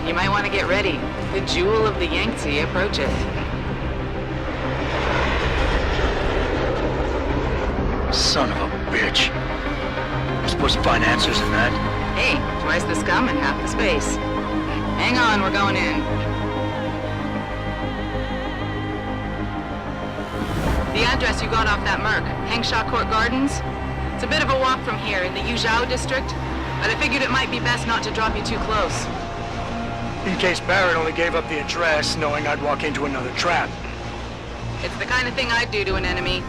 Then you might want to get ready. The jewel of the Yangtze approaches. Son of a bitch. I'm supposed to find answers in that? Hey, twice the scum and half the space. Hang on, we're going in. The address you got off that Merc, Hengsha Court Gardens? It's a bit of a walk from here in the Yuzhou district, but I figured it might be best not to drop you too close. In case Barrett only gave up the address, knowing I'd walk into another trap. It's the kind of thing I'd do to an enemy.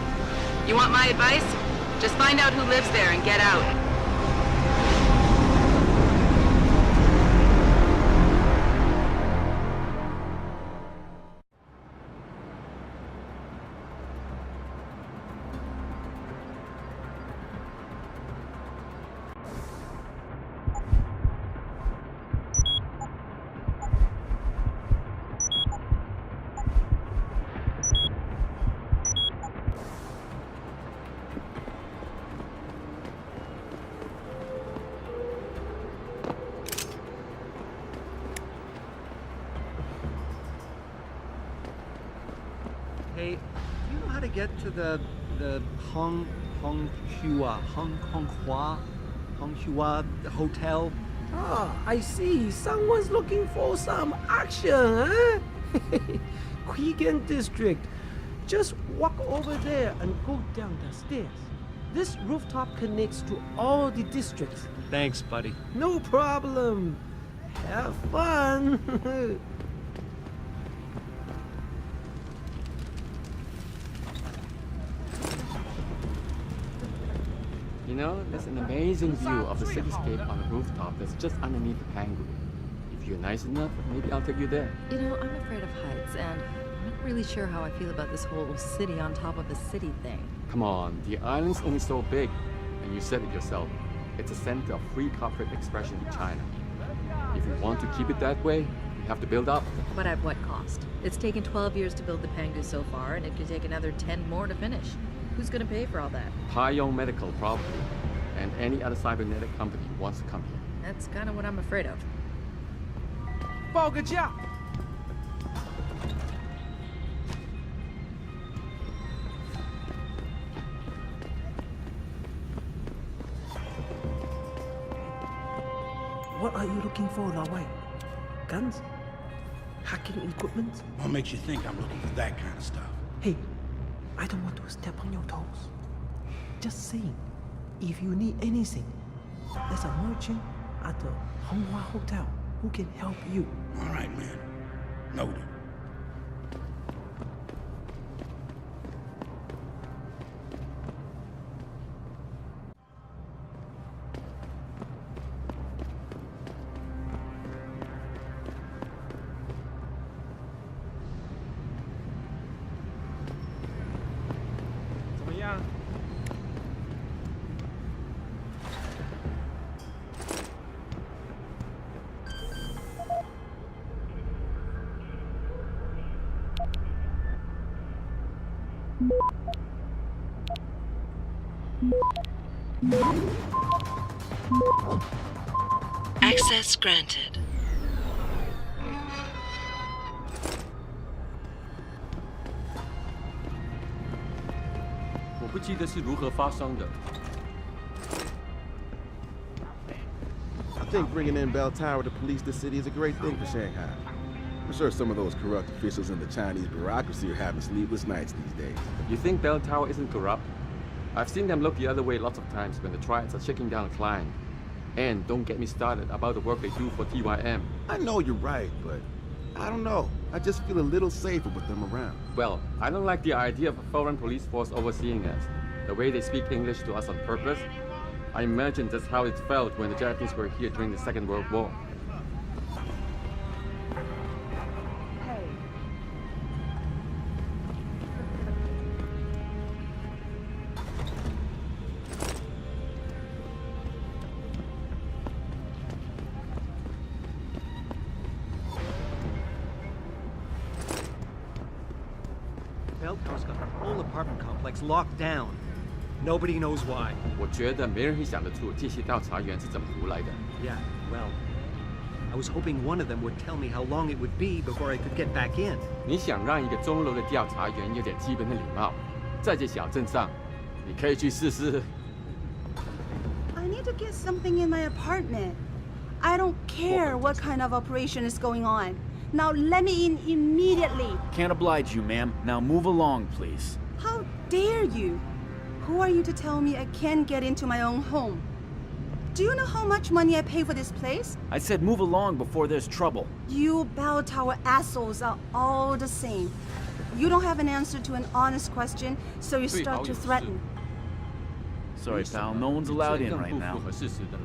You want my advice? Just find out who lives there and get out. Hey, do you know how to get to the Hong Hua Hotel? Ah, I see. Someone's looking for some action, huh? Quigan District. Just walk over there and go down the stairs. This rooftop connects to all the districts. Thanks, buddy. No problem. Have fun. You know, there's an amazing view of the cityscape on the rooftop that's just underneath the Pangu. If you're nice enough, maybe I'll take you there. You know, I'm afraid of heights, and I'm not really sure how I feel about this whole city on top of the city thing. Come on, the island's only so big, and you said it yourself. It's a center of free corporate expression in China. If you want to keep it that way, you have to build up. But at what cost? It's taken 12 years to build the Pangu so far, and it could take another 10 more to finish. Who's gonna pay for all that? Taiyong Medical, probably. And any other cybernetic company wants to come here. That's kind of what I'm afraid of. 报个价。 What are you looking for, Lao Wei? Guns? Hacking equipment? What makes you think I'm looking for that kind of stuff? Hey, I don't want to step on your toes. Just saying, if you need anything, there's a merchant at the Honghua Hotel who can help you. All right, man. Noted. Access granted. 我不记得是如何发生的。 I think bringing in Bell Tower to police the city is a great thing for Shanghai. I'm sure some of those corrupt officials in the Chinese bureaucracy are having sleepless nights these days. You think Bell Tower isn't corrupt? I've seen them look the other way lots of times when the triads are shaking down a client. And don't get me started about the work they do for TYM. I know you're right, but I don't know. I just feel a little safer with them around. Well, I don't like the idea of a foreign police force overseeing us. The way they speak English to us on purpose. I imagine that's how it felt when the Japanese were here during the Second World War. Bell Tower's got the whole apartment complex locked down. Nobody knows why. 我觉得没人会想得出这些调查员是怎么胡来的。 Yeah, well, I was hoping one of them would tell me how long it would be before I could get back in. 你想让一个钟楼的调查员有点基本的礼貌，在这小镇上，你可以去试试。I need to get something in my apartment. I don't care what kind of operation is going on. Now let me in immediately. Can't oblige you, ma'am. Now move along, please. How dare you? Who are you to tell me I can't get into my own home? Do you know how much money I pay for this place? I said move along before there's trouble. You bell tower assholes are all the same. You don't have an answer to an honest question, so you start to threaten. Sorry, pal. No one's allowed in right now. 这更不符合事实的了。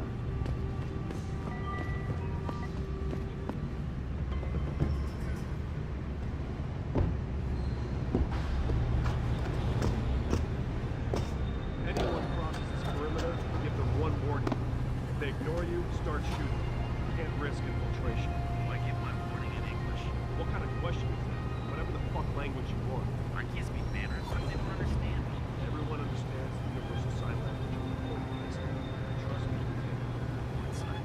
Anyone crosses this perimeter, give them one warning. If they ignore you, start shooting. You can't risk infiltration. Do I give my warning in English? What kind of question is that? Whatever the fuck language you want. Our kids speak manners, I never understand. Everyone understands the universal sign language of the world. Trust me, you can. One side.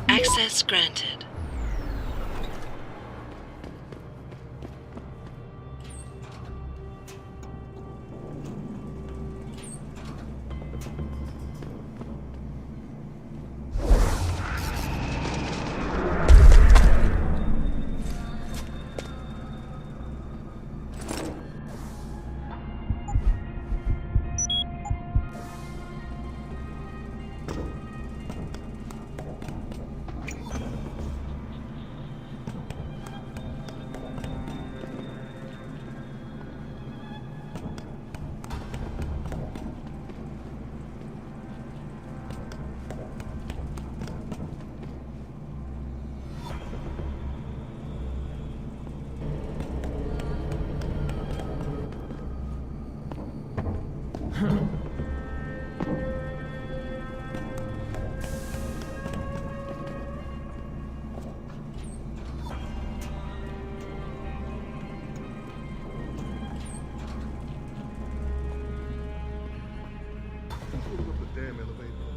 Access granted.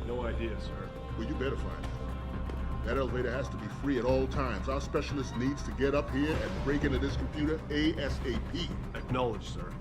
No idea, sir. Well, you better find out. That elevator has to be free at all times. Our specialist needs to get up here and break into this computer ASAP. Acknowledged, sir.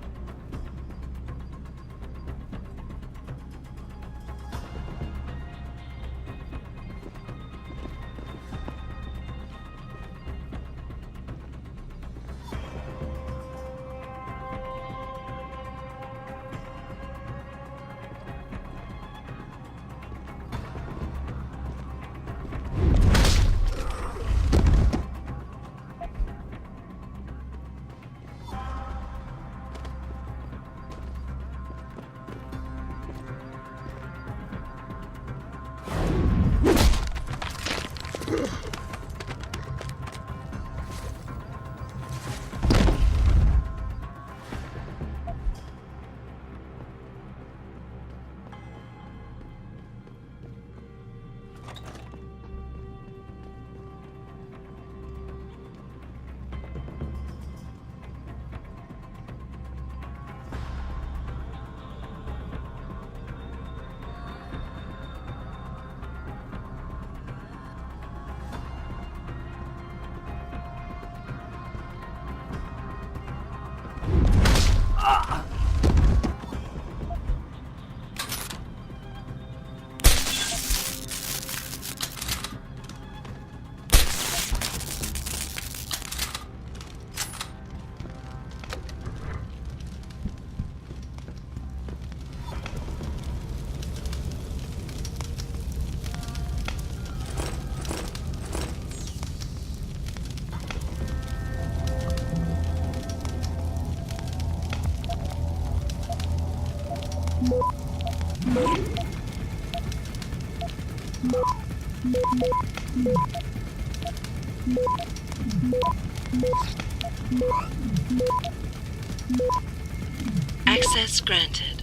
Access granted.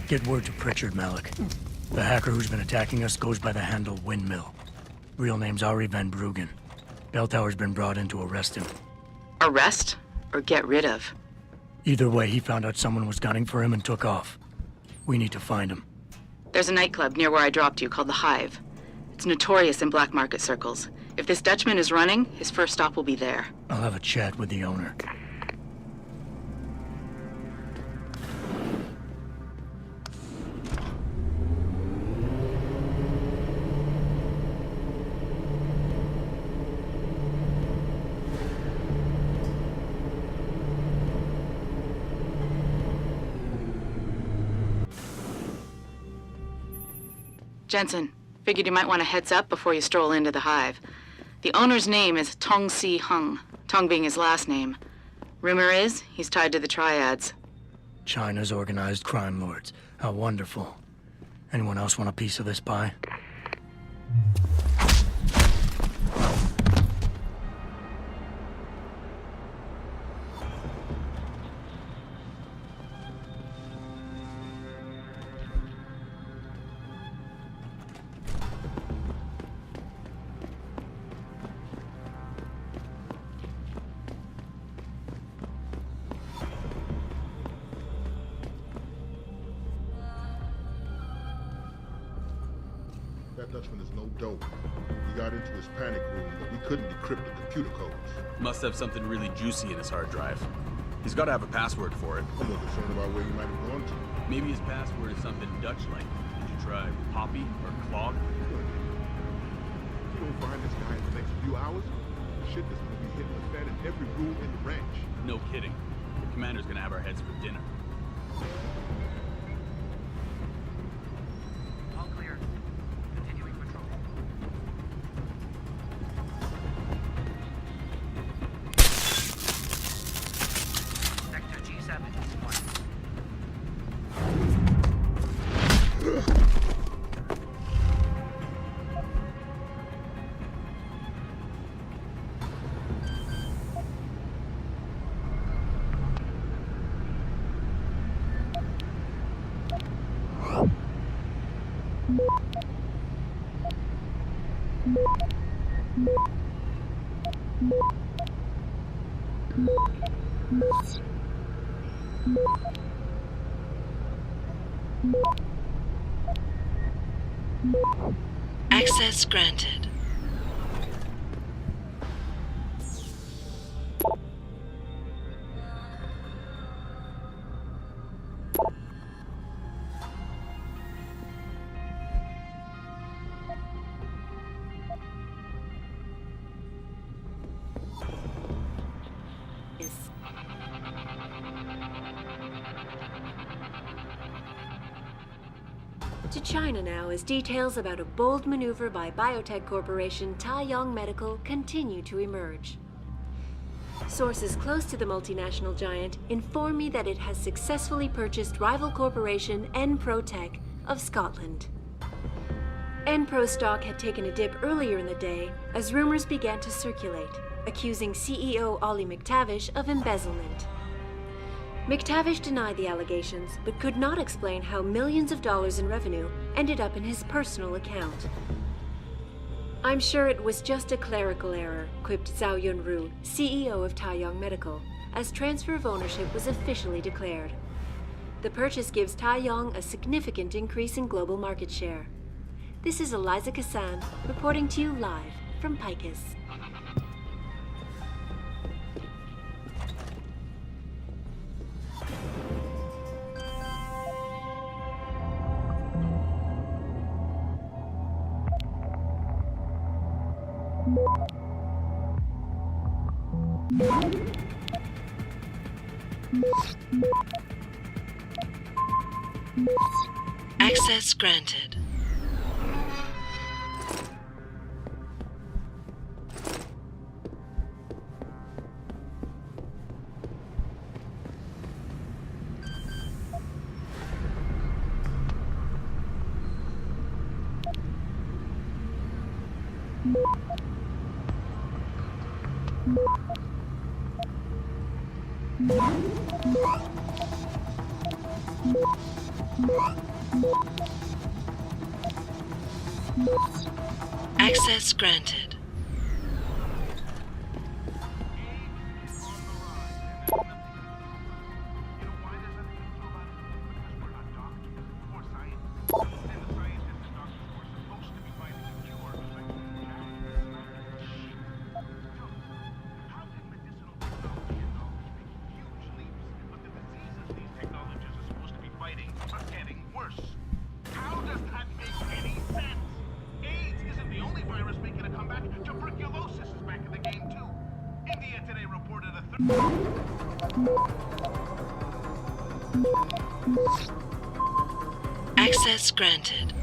Get word to Pritchard, Malik. The hacker who's been attacking us goes by the handle Windmill. Real name's Ari Van Bruggen. Bell Tower's been brought in to arrest him. Arrest or get rid of? Either way, he found out someone was gunning for him and took off. We need to find him. There's a nightclub near where I dropped you called The Hive. It's notorious in black market circles. If this Dutchman is running, his first stop will be there. I'll have a chat with the owner. Jensen, figured you might want a heads up before you stroll into the Hive. The owner's name is Tong Si Hung, Tong being his last name. Rumor is, he's tied to the Triads. China's organized crime lords. How wonderful. Anyone else want a piece of this pie? That Dutchman is no dope. He got into his panic room, but we couldn't decrypt the computer codes. Must have something really juicy in his hard drive. He's got to have a password for it. I'm more concerned about where he might have gone to. Maybe his password is something Dutch-like. Did you try Poppy or Clog? If you don't find this guy in the next few hours, shit is gonna be hitting the fan in every room in the ranch. No kidding. The commander's gonna have our heads for dinner. All clear. Continuing patrol. Sector G7 is 1. Access granted. To China now as details about a bold maneuver by biotech corporation Taiyong Medical continue to emerge. Sources close to the multinational giant inform me that it has successfully purchased rival corporation Enprotech of Scotland. Enpro stock had taken a dip earlier in the day as rumors began to circulate, accusing CEO Ollie McTavish of embezzlement. McTavish denied the allegations, but could not explain how millions of dollars in revenue ended up in his personal account. "I'm sure it was just a clerical error," quipped Zhao Yunru, CEO of Taiyong Medical, as transfer of ownership was officially declared. The purchase gives Taiyong a significant increase in global market share. This is Eliza Kassan, reporting to you live from Picus. Access granted. Access granted. Access granted.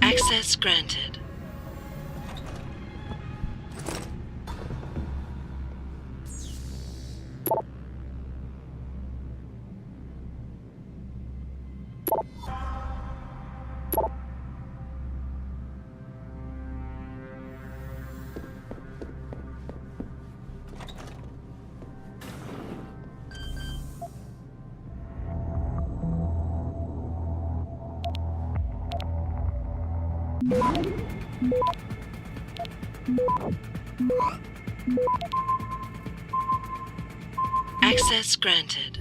Access granted. Access granted.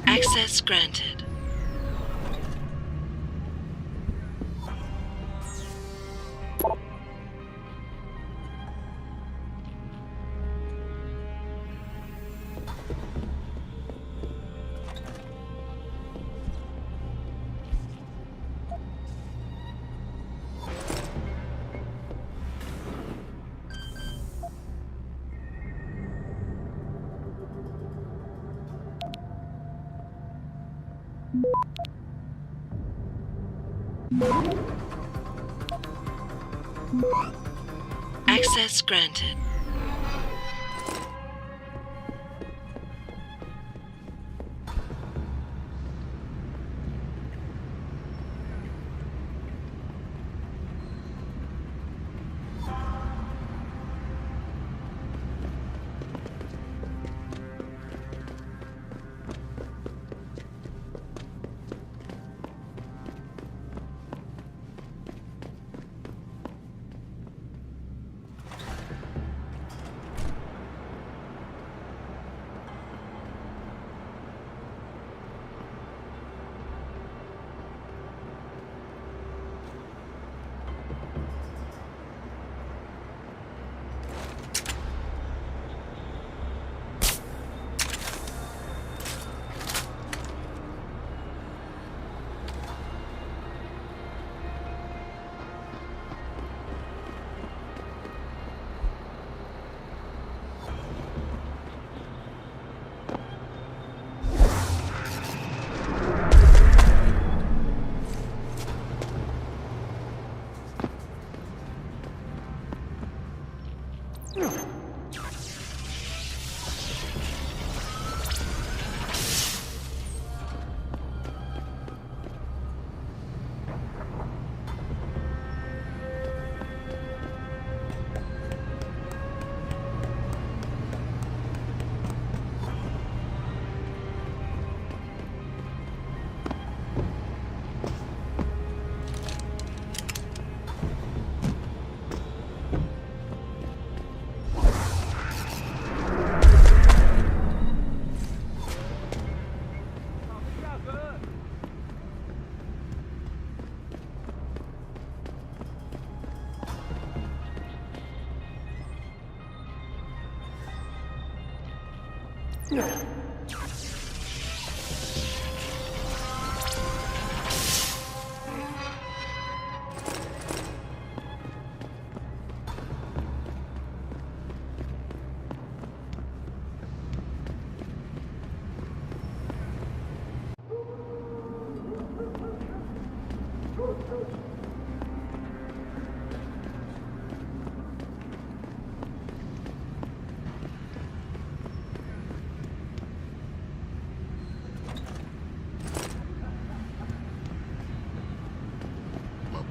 Access granted. Access granted.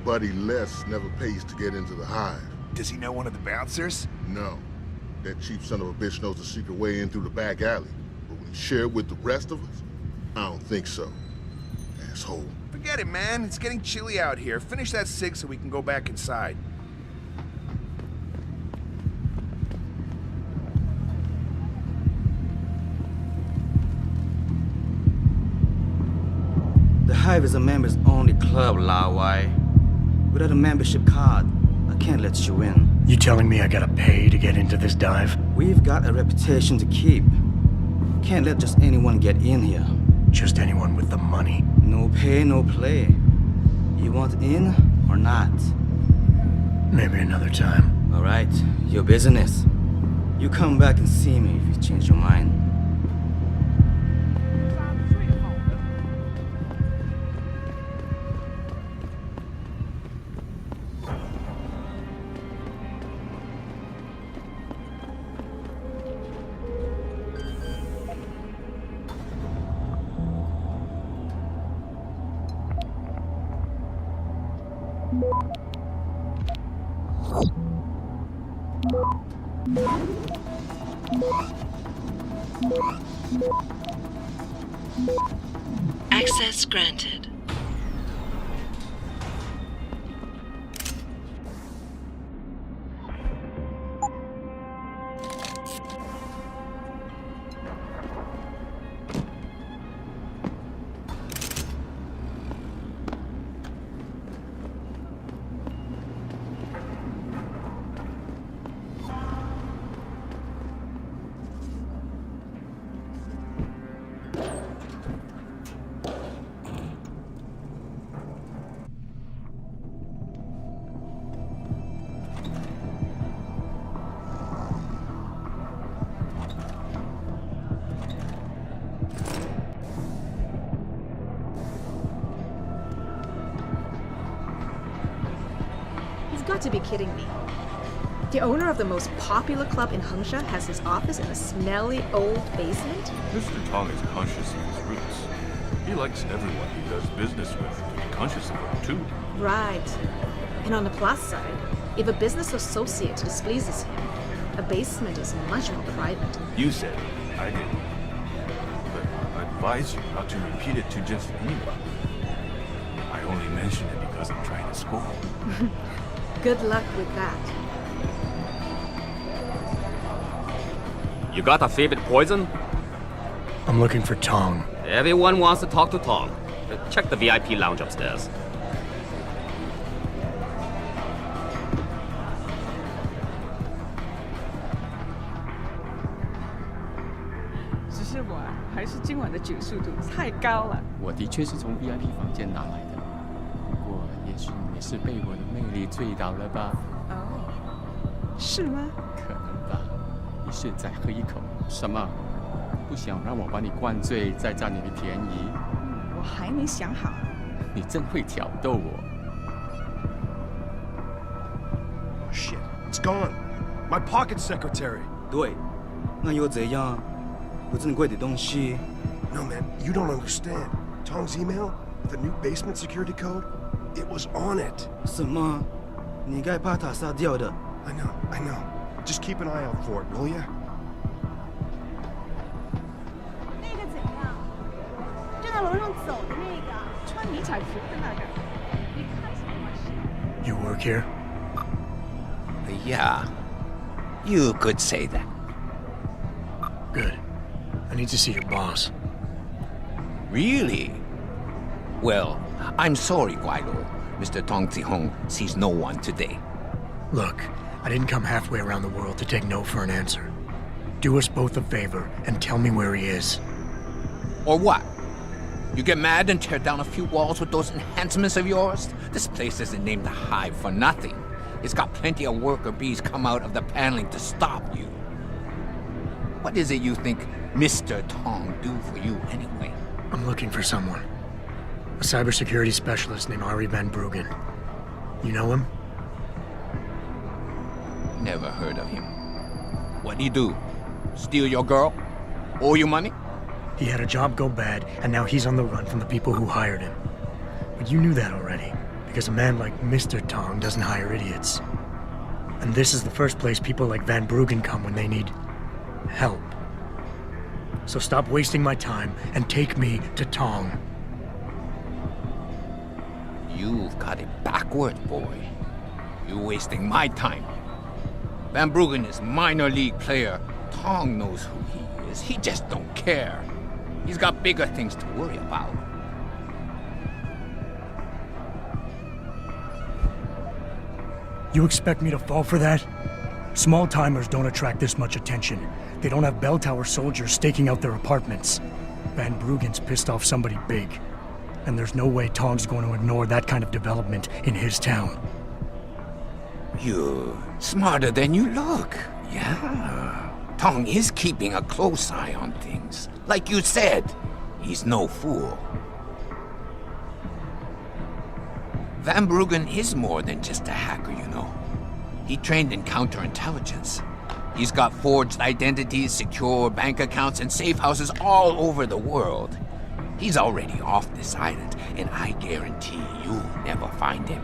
Buddy Les never pays to get into the hive. Does he know one of the bouncers? No. That cheap son of a bitch knows the secret way in through the back alley. But when he shared with the rest of us, I don't think so. Asshole. Forget it, man. It's getting chilly out here. Finish that cig so we can go back inside. The Hive is a members-only club, Lao Wai. Without a membership card, I can't let you in. You telling me I gotta pay to get into this dive? We've got a reputation to keep. Can't let just anyone get in here. Just anyone with the money? No pay, no play. You want in or not? Maybe another time. All right, your business. You come back and see me if you change your mind. Access granted. Got to be kidding me. The owner of the most popular club in Hengsha has his office in a smelly old basement? Mr. Tong is conscious of his roots. He likes everyone he does business with to be conscious of them too. Right. And on the plus side, if a business associate displeases him, a basement is much more private. You said it, I didn't. But I advise you not to repeat it to just anyone. I only mention it because I'm trying to score. Good luck with that. You got a favorite poison? I'm looking for Tong. Everyone wants to talk to Tong. Check the VIP lounge upstairs.我的确是从 VIP 房间拿来的，不过也许你是被我的魅力醉倒了吧？哦，是吗？可能吧。你是再喝一口？什么？不想让我把你灌醉，再占你的便宜？我还没想好。你真会挑逗我。Oh shit! It's gone. My pocket secretary. 对，那又怎样？有珍贵的东西。No man, you don't understand. Tong's email with a new basement security code. It was on it. 什么？你该把他杀掉的。I know. Just keep an eye out for it, will ya? 那个怎样？正在楼上走的那个，穿迷彩服的那个，你看什么？ You work here? Yeah. You could say that. Good. I need to see your boss. Really? Well, I'm sorry, Guailu. Mr. Tong Zihong sees no one today. Look, I didn't come halfway around the world to take no for an answer. Do us both a favor and tell me where he is. Or what? You get mad and tear down a few walls with those enhancements of yours? This place isn't named the Hive for nothing. It's got plenty of worker bees come out of the paneling to stop you. What is it you think Mr. Tong do for you anyway? I'm looking for someone. A cybersecurity specialist named Ari Van Bruggen. You know him? Never heard of him. What'd he do? Steal your girl? Owe you money? He had a job go bad, and now he's on the run from the people who hired him. But you knew that already, because a man like Mr. Tong doesn't hire idiots. And this is the first place people like Van Bruggen come when they need help. So stop wasting my time and take me to Tong. You've got it backward, boy. You're wasting my time. Van Bruggen is minor league player. Tong knows who he is. He just don't care. He's got bigger things to worry about. You expect me to fall for that? Small-timers don't attract this much attention. They don't have bell tower soldiers staking out their apartments. Van Bruggen's pissed off somebody big. And there's no way Tong's going to ignore that kind of development in his town. You're smarter than you look. Yeah. Tong is keeping a close eye on things. Like you said, he's no fool. Van Bruggen is more than just a hacker, you know. He trained in counterintelligence. He's got forged identities, secure bank accounts, and safe houses all over the world. He's already off this island, and I guarantee you'll never find him.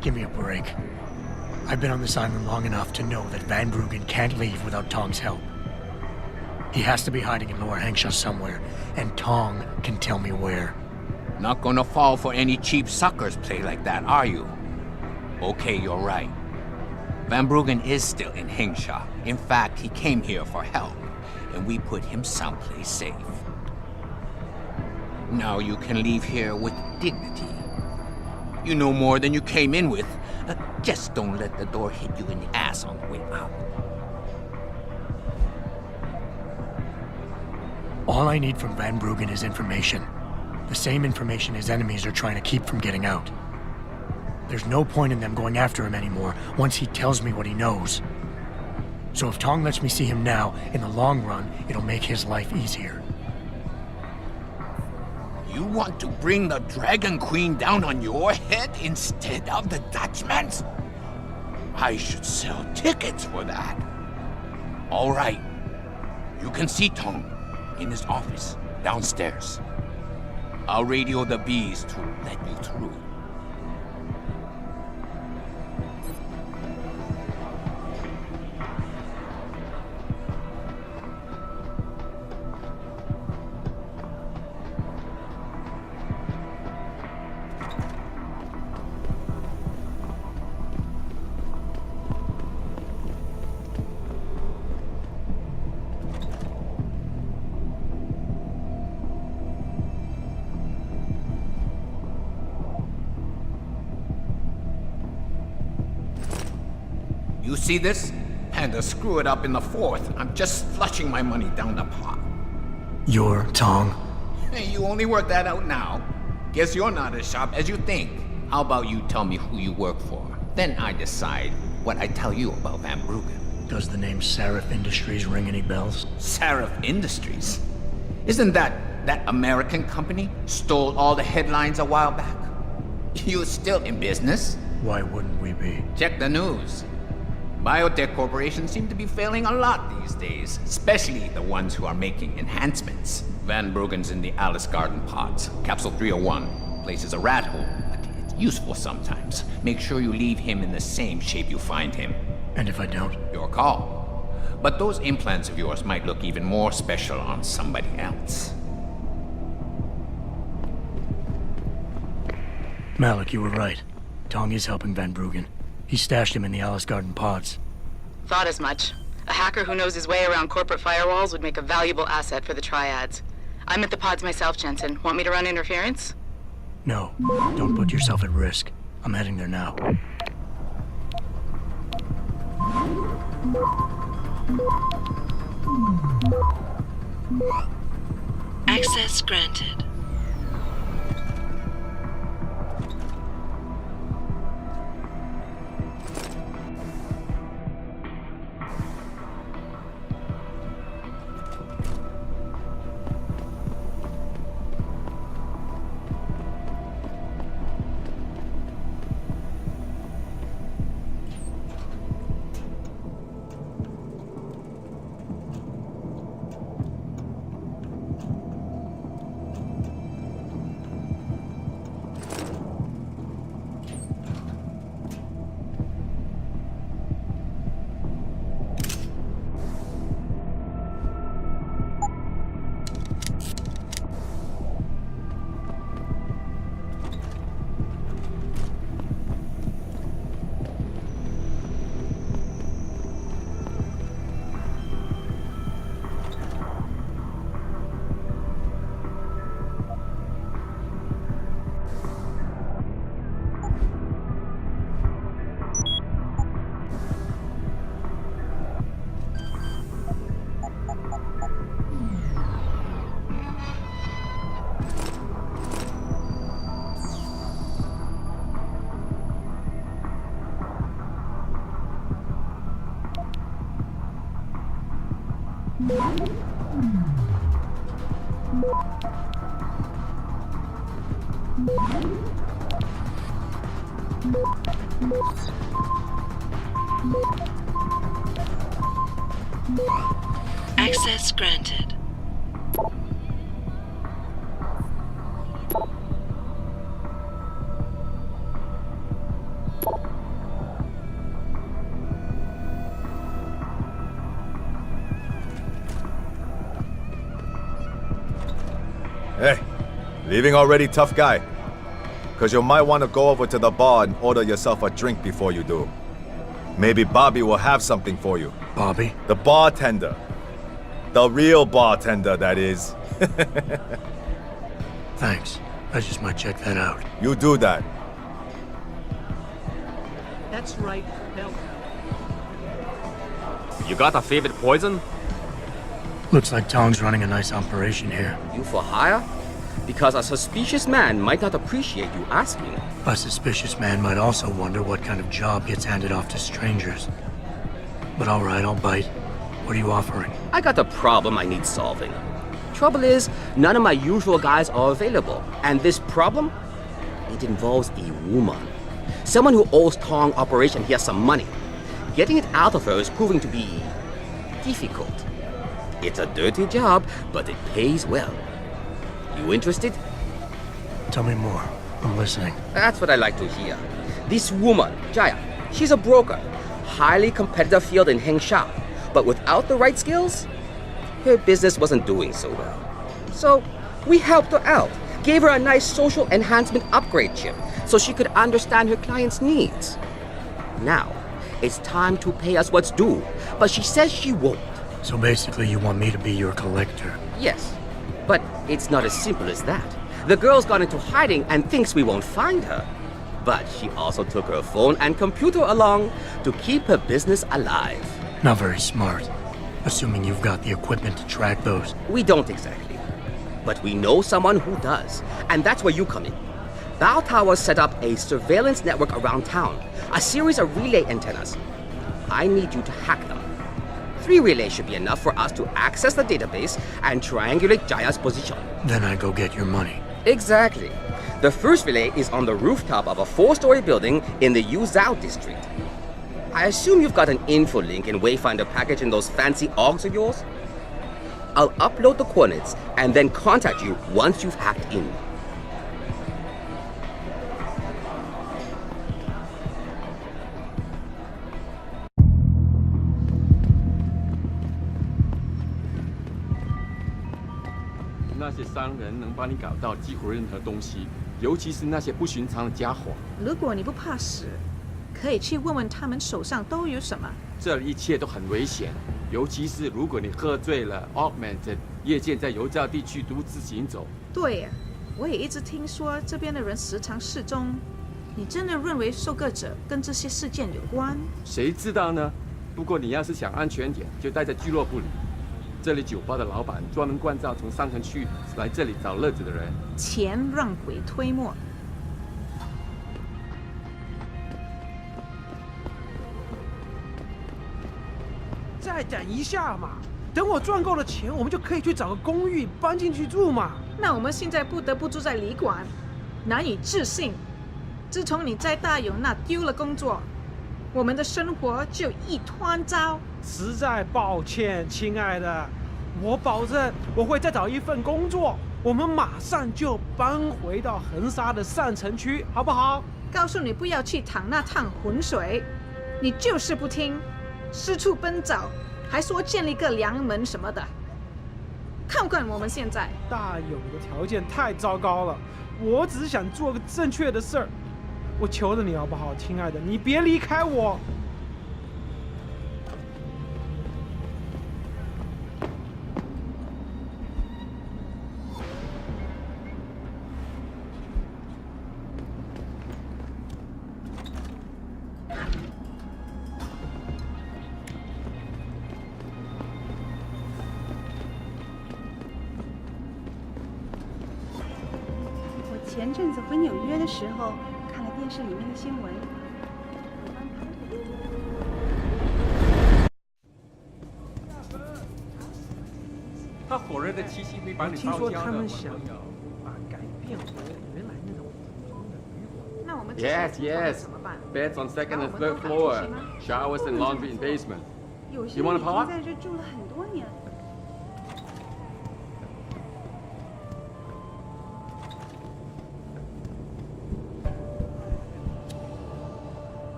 Give me a break. I've been on this island long enough to know that Van Bruggen can't leave without Tong's help. He has to be hiding in Lower Hangsha somewhere, and Tong can tell me where. Not gonna fall for any cheap suckers play like that, are you? Okay, you're right. Van Bruggen is still in Hangsha. In fact, he came here for help, and we put him someplace safe. Now you can leave here with dignity. You know more than you came in with. Just don't let the door hit you in the ass on the way out. All I need from Van Bruggen is information. The same information his enemies are trying to keep from getting out. There's no point in them going after him anymore once he tells me what he knows. So if Tong lets me see him now, in the long run, it'll make his life easier. You want to bring the Dragon Queen down on your head instead of the Dutchman's? I should sell tickets for that. All right. You can see Tong in his office downstairs. I'll radio the bees to let you through. You see this? Had to screw it up in the fourth. I'm just flushing my money down the pot. You're Tong? Hey, you only work that out now. Guess you're not as sharp as you think. How about you tell me who you work for? Then I decide what I tell you about Van Bruggen. Does the name Seraph Industries ring any bells? Seraph Industries? Isn't that American company? Stole all the headlines a while back? You're still in business? Why wouldn't we be? Check the news. Biotech corporations seem to be failing a lot these days, especially the ones who are making enhancements. Van Bruggen's in the Alice Garden pods. Capsule 301. Place is a rat hole, but it's useful sometimes. Make sure you leave him in the same shape you find him. And if I don't? Your call. But those implants of yours might look even more special on somebody else. Malik, you were right. Tong is helping Van Bruggen. He stashed him in the Alice Garden pods. Thought as much. A hacker who knows his way around corporate firewalls would make a valuable asset for the Triads. I'm at the pods myself, Jensen. Want me to run interference? No, don't put yourself at risk. I'm heading there now. Access granted. Access granted. Hey, leaving already, tough guy? Because you might want to go over to the bar and order yourself a drink before you do. Maybe Bobby will have something for you. Bobby? The bartender. The real bartender, that is. Thanks. I just might check that out. You do that. That's right, Bell. You got a favorite poison? Looks like Tong's running a nice operation here. You for hire? Because a suspicious man might not appreciate you asking. A suspicious man might also wonder what kind of job gets handed off to strangers. But all right, I'll bite. What are you offering? I got a problem I need solving. Trouble is, none of my usual guys are available. And this problem? It involves a woman. Someone who owes Tong Operation here some money. Getting it out of her is proving to be difficult. It's a dirty job, but it pays well. You interested? Tell me more. I'm listening. That's what I like to hear. This woman, Jaya, she's a broker. Highly competitive field in Hengsha. But without the right skills, her business wasn't doing so well. So we helped her out. Gave her a nice social enhancement upgrade chip so she could understand her clients' needs. Now, it's time to pay us what's due, but she says she won't. So basically you want me to be your collector? Yes, but it's not as simple as that. The girl's gone into hiding and thinks we won't find her. But she also took her phone and computer along to keep her business alive. Not very smart. Assuming you've got the equipment to track those. We don't exactly. But we know someone who does. And that's where you come in. Bao Tower set up a surveillance network around town. A series of relay antennas. I need you to hack them. 3 relays should be enough for us to access the database and triangulate Jaya's position. Then I go get your money. Exactly. The first relay is on the rooftop of a 4-story building in the Yuzhou district. I assume you've got an info link and Wayfinder package in those fancy OGs of yours? I'll upload the coordinates and then contact you once you've hacked in.那些商人能帮你搞到几乎任何东西，尤其是那些不寻常的家伙。如果你不怕死，可以去问问他们手上都有什么。这里一切都很危险，尤其是如果你喝醉了 ，Augmented 夜间在游教地区独自行走。对呀，我也一直听说这边的人时常失踪。你真的认为受害者跟这些事件有关？谁知道呢？不过你要是想安全点，就待在俱乐部里。这里酒吧的老板专门关照从上城区来这里找乐子的人。钱让鬼推磨。再等一下嘛，等我赚够了钱，我们就可以去找个公寓搬进去住嘛。那我们现在不得不住在旅馆，难以置信。自从你在大勇那丢了工作，我们的生活就一团糟。实在抱歉，亲爱的，我保证我会再找一份工作，我们马上就搬回到横沙的上城区，好不好？告诉你不要去淌那趟浑水，你就是不听，四处奔走，还说建立个良门什么的。看看我们现在，大勇的条件太糟糕了，我只是想做个正确的事儿。我求着你好不好，亲爱的，你别离开我。我前阵子回纽约的时候，看了电视里面的新闻。他火热的气息会把你听说烧焦的。他们想把改变回原来那种普通的旅馆。那我们 Yes. Beds on second and third floor. Showers and laundry in basement. 有些 You 人 want 已 a 经 pot? 在这住了很多年了。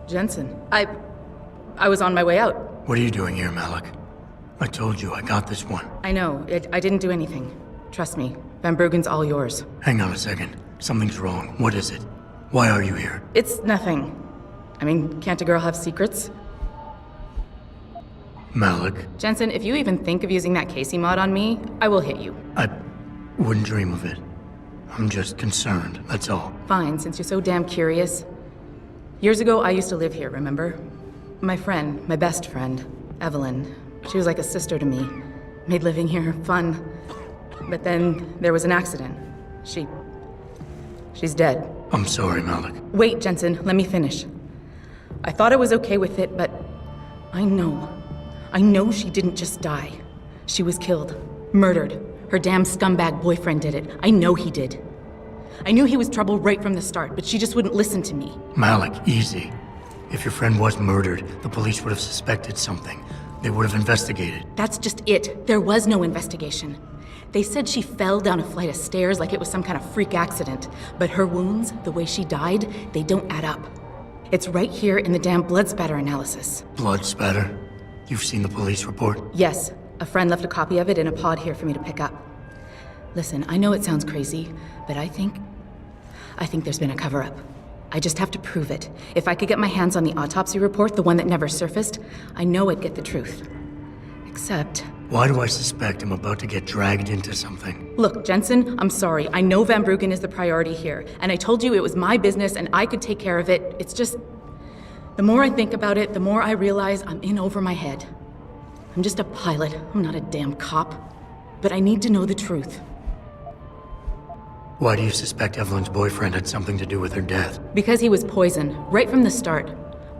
Jensen, I was on my way out. What are you doing here, Malik? I told you I got this one. I know. I didn't do anything. Trust me. Van Bruggen's all yours. Hang on a second. Something's wrong. What is it? Why are you here? It's nothing. I mean, can't a girl have secrets? Malik, Jensen, if you even think of using that Casey mod on me, I will hit you. I wouldn't dream of it. I'm just concerned, that's all. Fine, since you're so damn curious. Years ago, I used to live here, remember? My friend, my best friend, Evelyn. She was like a sister to me. Made living here fun. But then there was an accident. She's dead. I'm sorry, Malik. Wait, Jensen, let me finish. I thought I was okay with it, but I know she didn't just die. She was killed. Murdered. Her damn scumbag boyfriend did it. I know he did. I knew he was trouble right from the start, but she just wouldn't listen to me. Malik, easy. If your friend was murdered, the police would have suspected something. They would have investigated. That's just it. There was no investigation. They said she fell down a flight of stairs like it was some kind of freak accident. But her wounds, the way she died, they don't add up. It's right here in the damn blood spatter analysis. Blood spatter? You've seen the police report? Yes. A friend left a copy of it in a pod here for me to pick up. Listen, I know it sounds crazy, but I think there's been a cover-up. I just have to prove it. If I could get my hands on the autopsy report, the one that never surfaced, I know I'd get the truth. Except... Why do I suspect I'm about to get dragged into something? Look, Jensen, I'm sorry. I know Van Bruggen is the priority here, and I told you it was my business and I could take care of it. It's just... The more I think about it, the more I realize I'm in over my head. I'm just a pilot. I'm not a damn cop. But I need to know the truth. Why do you suspect Evelyn's boyfriend had something to do with her death? Because he was poisoned, right from the start.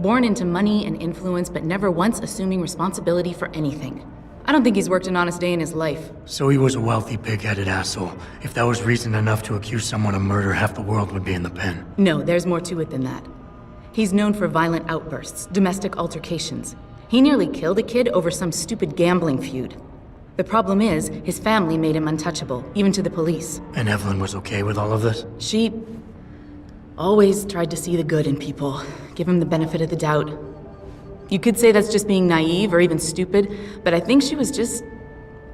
Born into money and influence, but never once assuming responsibility for anything. I don't think he's worked an honest day in his life. So he was a wealthy, pig-headed asshole. If that was reason enough to accuse someone of murder, half the world would be in the pen. No, there's more to it than that. He's known for violent outbursts, domestic altercations. He nearly killed a kid over some stupid gambling feud. The problem is, his family made him untouchable, even to the police. And Evelyn was okay with all of this? She always tried to see the good in people, give him the benefit of the doubt. You could say that's just being naive or even stupid, but I think she was just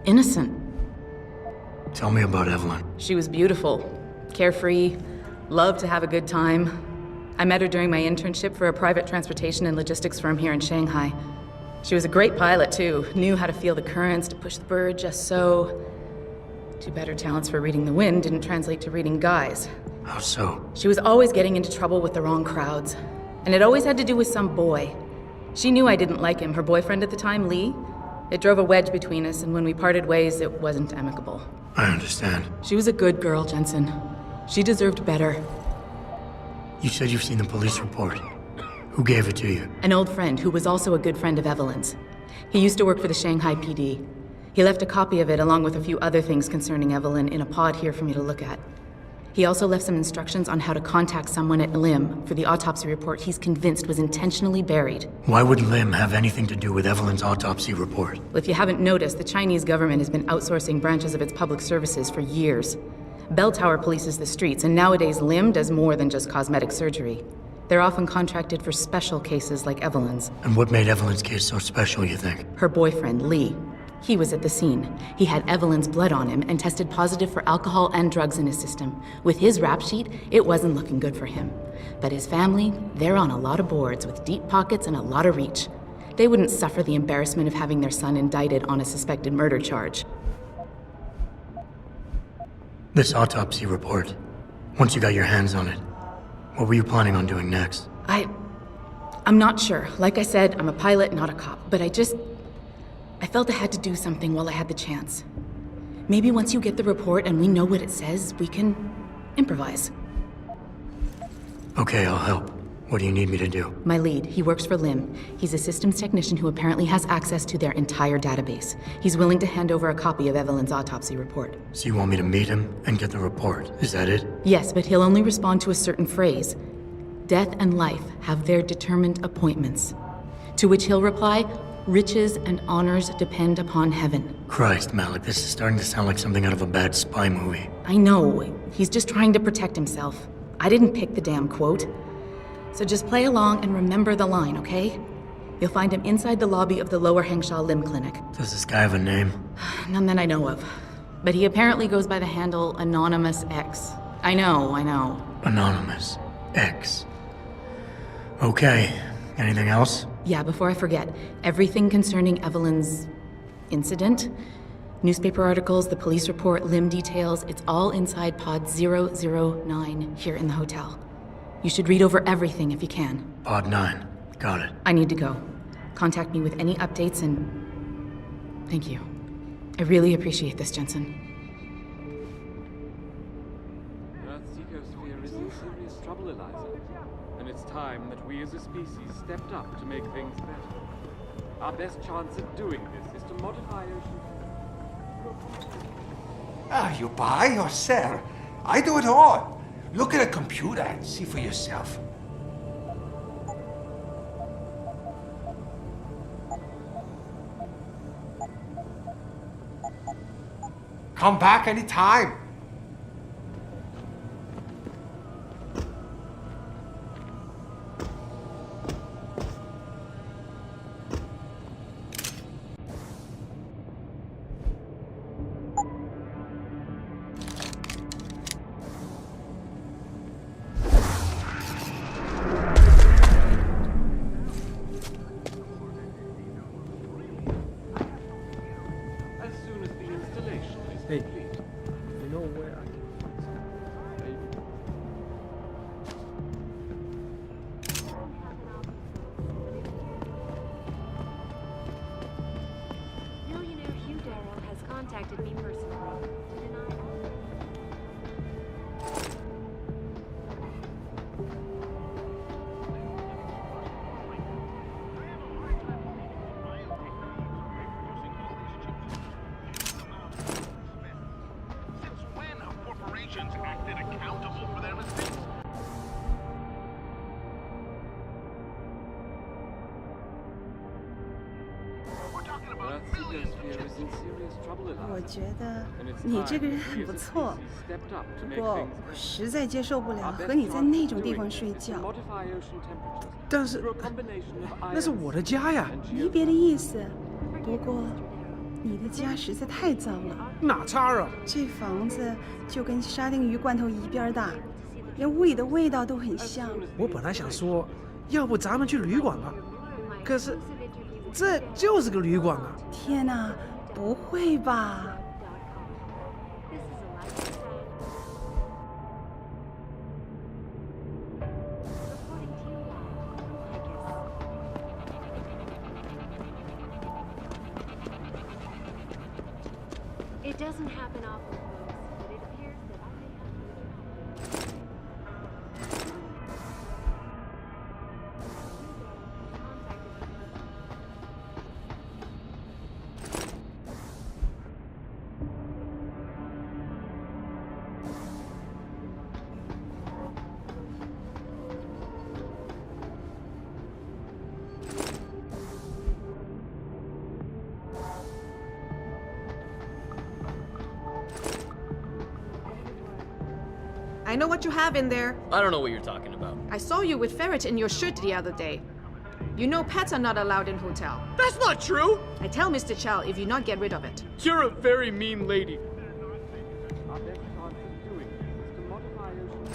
innocent. Tell me about Evelyn. She was beautiful, carefree, loved to have a good time. I met her during my internship for a private transportation and logistics firm here in Shanghai. She was a great pilot, too. Knew how to feel the currents, to push the bird just so. Too bad her talents for reading the wind didn't translate to reading guys. How so? She was always getting into trouble with the wrong crowds. And it always had to do with some boy. She knew I didn't like him. Her boyfriend at the time, Lee. It drove a wedge between us, and when we parted ways, it wasn't amicable. I understand. She was a good girl, Jensen. She deserved better. You said you've seen the police report. Who gave it to you? An old friend who was also a good friend of Evelyn's. He used to work for the Shanghai PD. He left a copy of it along with a few other things concerning Evelyn in a pod here for me to look at. He also left some instructions on how to contact someone at Lim for the autopsy report he's convinced was intentionally buried. Why would Lim have anything to do with Evelyn's autopsy report? Well, if you haven't noticed, the Chinese government has been outsourcing branches of its public services for years. Bell Tower polices the streets, and nowadays Lim does more than just cosmetic surgery. They're often contracted for special cases like Evelyn's. And what made Evelyn's case so special, you think? Her boyfriend, Lee. He was at the scene. He had Evelyn's blood on him and tested positive for alcohol and drugs in his system. With his rap sheet, it wasn't looking good for him. But his family, they're on a lot of boards with deep pockets and a lot of reach. They wouldn't suffer the embarrassment of having their son indicted on a suspected murder charge. This autopsy report, once you got your hands on it, what were you planning on doing next? I'm not sure. Like I said, I'm a pilot, not a cop. But I felt I had to do something while I had the chance. Maybe once you get the report and we know what it says, we can improvise. Okay, I'll help. What do you need me to do? My lead, he works for Lim. He's a systems technician who apparently has access to their entire database. He's willing to hand over a copy of Evelyn's autopsy report. So you want me to meet him and get the report? Is that it? Yes, but he'll only respond to a certain phrase. Death and life have their determined appointments. To which he'll reply, riches and honors depend upon heaven. Christ, Malik, this is starting to sound like something out of a bad spy movie. I know. He's just trying to protect himself. I didn't pick the damn quote. So just play along and remember the line, okay? You'll find him inside the lobby of the Lower Hengsha Lim Clinic. Does this guy have a name? None that I know of. But he apparently goes by the handle Anonymous X. I know. Anonymous X. Okay. Anything else? Yeah, before I forget, everything concerning Evelyn's incident, newspaper articles, the police report, Lim details, it's all inside pod 009 here in the hotel. You should read over everything if you can. Pod 9. Got it. I need to go. Contact me with any updates and... Thank you. I really appreciate this, Jensen. Earth's ecosphere is in serious trouble, Eliza. And it's time that we as a species stepped up to make things better. Our best chance of doing this is to modify ocean... You buy or sell? I do it all. Look at a computer and see for yourself. Come back anytime. Earth's ecosphere is in serious trouble, 我 Eliza. 觉得 And it's 你 time 这个人 that 很 we 不 as a 错， species stepped up to 不 make 过 things 我 better. 实在接受不了 Our 和 best 你在 chance 那 of 种地 doing 方 this 睡 is to 觉。 modify ocean temperatures 但是 through a combination of 那是 ions 我的家呀， and 没别的意思，不过你的家实在太脏了。哪差啊？这房子就跟沙丁鱼罐头一边大，连屋里的味道都很像。我本来想说，要不咱们去旅馆吧，可是这就是个旅馆啊！天哪，不会吧？ It doesn't happen often, folks, but it appears that I may have to I know what you have in there. I don't know what you're talking about. I saw you with ferret in your shirt the other day. You know pets are not allowed in hotel. That's not true! I tell Mr. Chow if you not get rid of it. You're a very mean lady. Our best chance of doing this is to modify ocean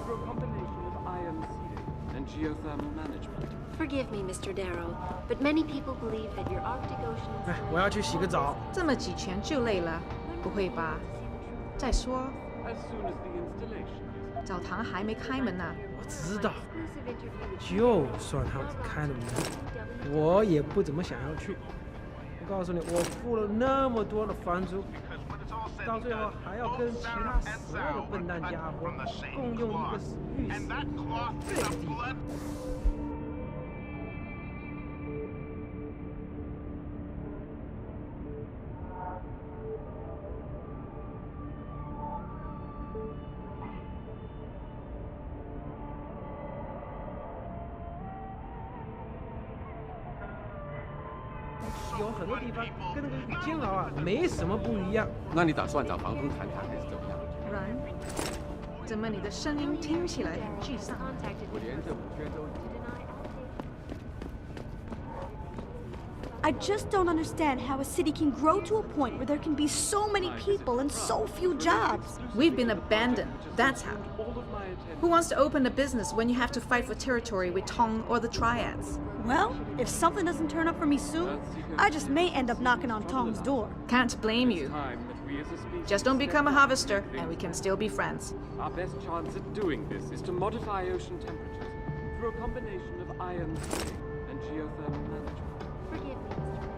through a combination of ion seeding and geothermal management. Forgive me, Mr. Darrow, but many people believe that your Arctic Ocean 哎，我要去洗个澡。这么几拳就累了？不会吧？再说， As soon as the installation is 澡堂还没开门呢。我知道，就算他们开了门，我也不怎么想要去。我告诉你，我付了那么多的房租，到最后还要跟其他所有的笨蛋家伙共用一个浴室，这个地方。有很多地方跟那个监牢啊没什么不一样。那你打算找房东谈谈还是怎么样？然，怎么你的声音听起来很沮丧？我连这5圈都。 I just don't understand how a city can grow to a point where there can be so many people and so few jobs. We've been abandoned, that's how. Who wants to open a business when you have to fight for territory with Tong or the Triads? Well, if something doesn't turn up for me soon, I just may end up knocking on Tong's door. Can't blame you. Just don't become a harvester, and we can still be friends. Our best chance at doing this is to modify ocean temperatures through a combination of ion seeding and geothermal management. Forgive me, Mr. Darrow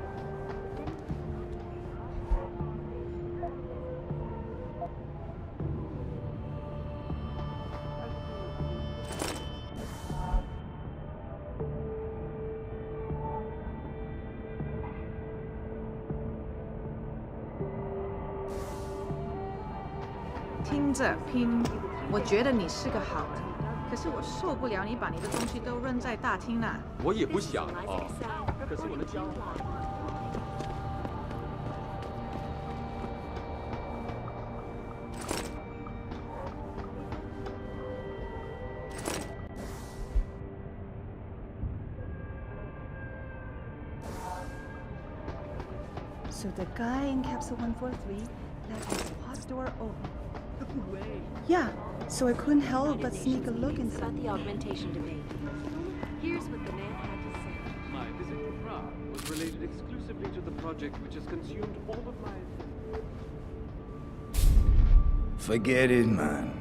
听着拼，我觉得你是个好人，可是我受不了你把你的东西都扔在大厅那。我也不想哦，可是我的交换。 So the guy in capsule 143 left his pod door open. No way. Yeah, so I couldn't help but sneak a look inside. About the augmentation debate. Here's what the man had to say. My visit to Prague was related exclusively to the project which has consumed all of my... Forget it, man.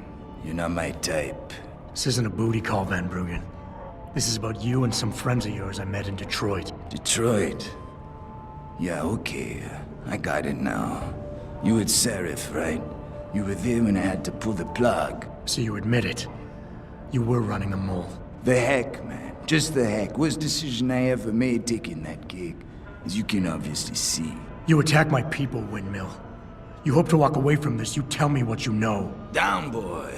You're not my type. This isn't a booty call, Van Bruggen. This is about you and some friends of yours I met in Detroit. Detroit? Yeah, okay. I got it now. You with Seraph, right? You were there when I had to pull the plug. So you admit it. You were running a mole. The heck, man. Just the heck. Worst decision I ever made taking that gig. As you can obviously see. You attack my people, Windmill. You hope to walk away from this, you tell me what you know. Down, boy.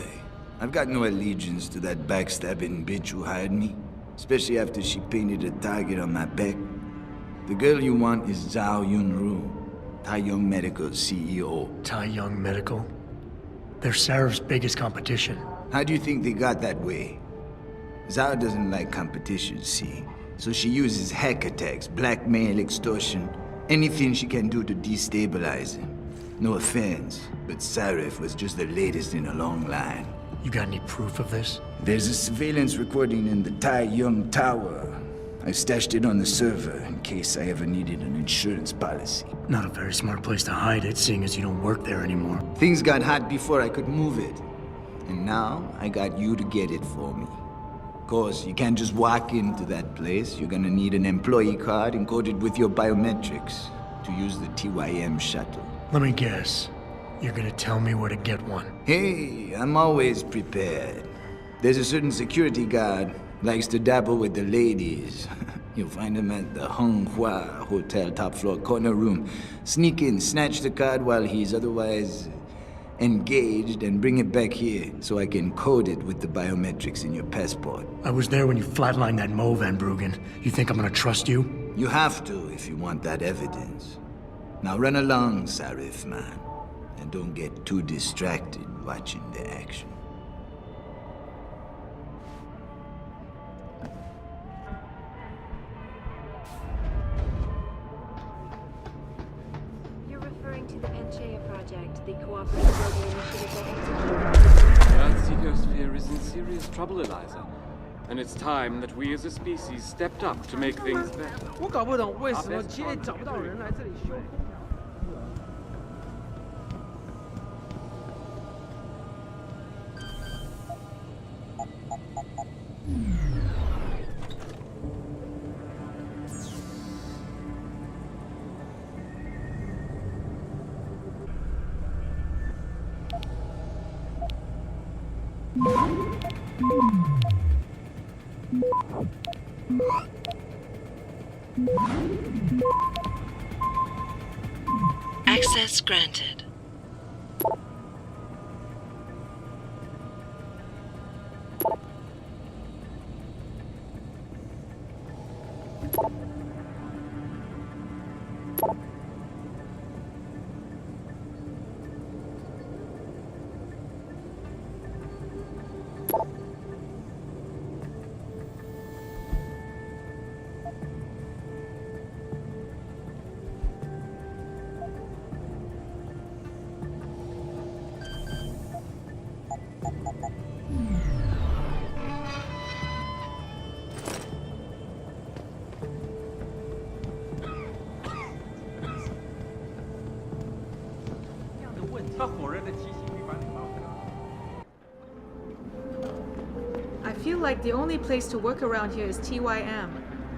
I've got no allegiance to that backstabbing bitch who hired me. Especially after she painted a target on my back. The girl you want is Zhao Yunru, Taiyong Medical's CEO. Taiyong Medical? They're Seraph's biggest competition. How do you think they got that way? Zhao doesn't like competition, see? So she uses hack attacks, blackmail, extortion, anything she can do to destabilize him. No offense, but Seraph was just the latest in a long line. You got any proof of this? There's a surveillance recording in the Taiyong Tower. I stashed it on the server in case I ever needed an insurance policy. Not a very smart place to hide it, seeing as you don't work there anymore. Things got hot before I could move it. And now, I got you to get it for me. course, you can't just walk into that place. You're gonna need an employee card encoded with your biometrics to use the TYM shuttle. Let me guess. You're gonna tell me where to get one. Hey, I'm always prepared. There's a certain security guard, likes to dabble with the ladies. You'll find him at the Hung Hua Hotel top floor corner room. Sneak in, snatch the card while he's otherwise engaged, and bring it back here so I can code it with the biometrics in your passport. I was there when you flatlined that Mo, Van Bruggen. You think I'm gonna trust you? You have to if you want that evidence. Now run along, Sarif, man. And don't get too distracted watching the action. You're referring to the Panchaea Project, the cooperative global initiative that executed. Earth's ecosphere is in serious trouble, Eliza. And it's time that we as a species stepped up to make things better. 我搞不懂为什么街里找不到人来这里修空调。 Access granted. I feel like the only place to work around here is TYM.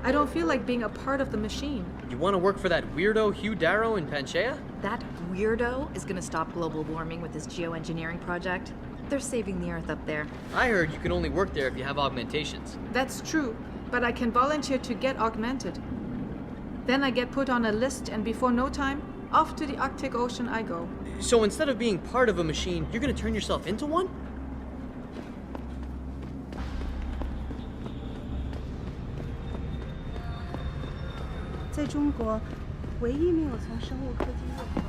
I don't feel like being a part of the machine. You want to work for that weirdo Hugh Darrow in Panchaea? That weirdo is gonna stop global warming with this geoengineering project. They're saving the Earth up there. I heard you can only work there if you have augmentations. That's true, but I can volunteer to get augmented. Then I get put on a list, and before no time, off to the Arctic Ocean I go. So instead of being part of a machine, you're gonna turn yourself into one? 在中国，唯一没有从生物科技入考。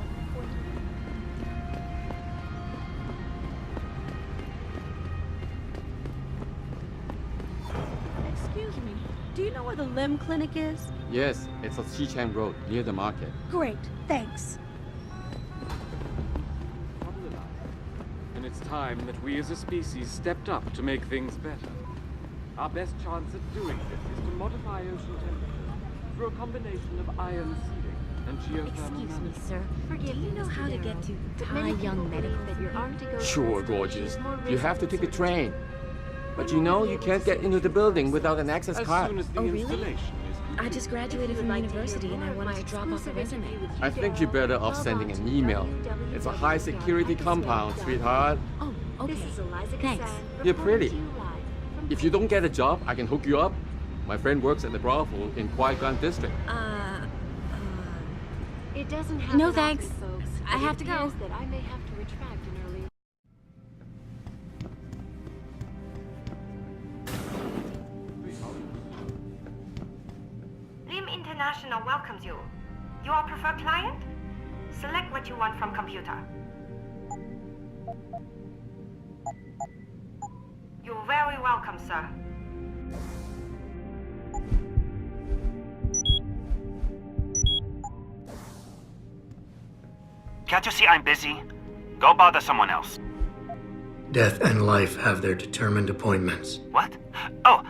Excuse me, do you know where the limb clinic is? Yes, it's on Xichang Road, near the market. Great, thanks. And it's time that we as a species stepped up to make things better. Our best chance at doing this is to modify ocean temperature through a combination of ion seeding and geothermal. Excuse me, management. sir. Forgive me, Do you know how to get to Young Medical? that your Arctic Ocean Sure, research gorgeous. is more You have to risky take a to train. But you know, you can't get into the building without an access As card. soon as the Oh, really? installation is I just graduated from university and I wanted to drop off a resume. I think you're better off sending an email. It's a high security compound, sweetheart. Oh, okay. This is Eliza Thanks. Kassan You're reporting pretty. to you live from If you don't get a job, I can hook you up. My friend works at the brothel in Kwai-Gan district. It doesn't happen No, often, thanks. folks, I but have it to go. appears that I may have to retract an earlier. Lim International welcomes you. You are preferred client? Select what you want from computer. You're very welcome, sir. Can't you see I'm busy? Go bother someone else. Death and life have their determined appointments. What? Oh,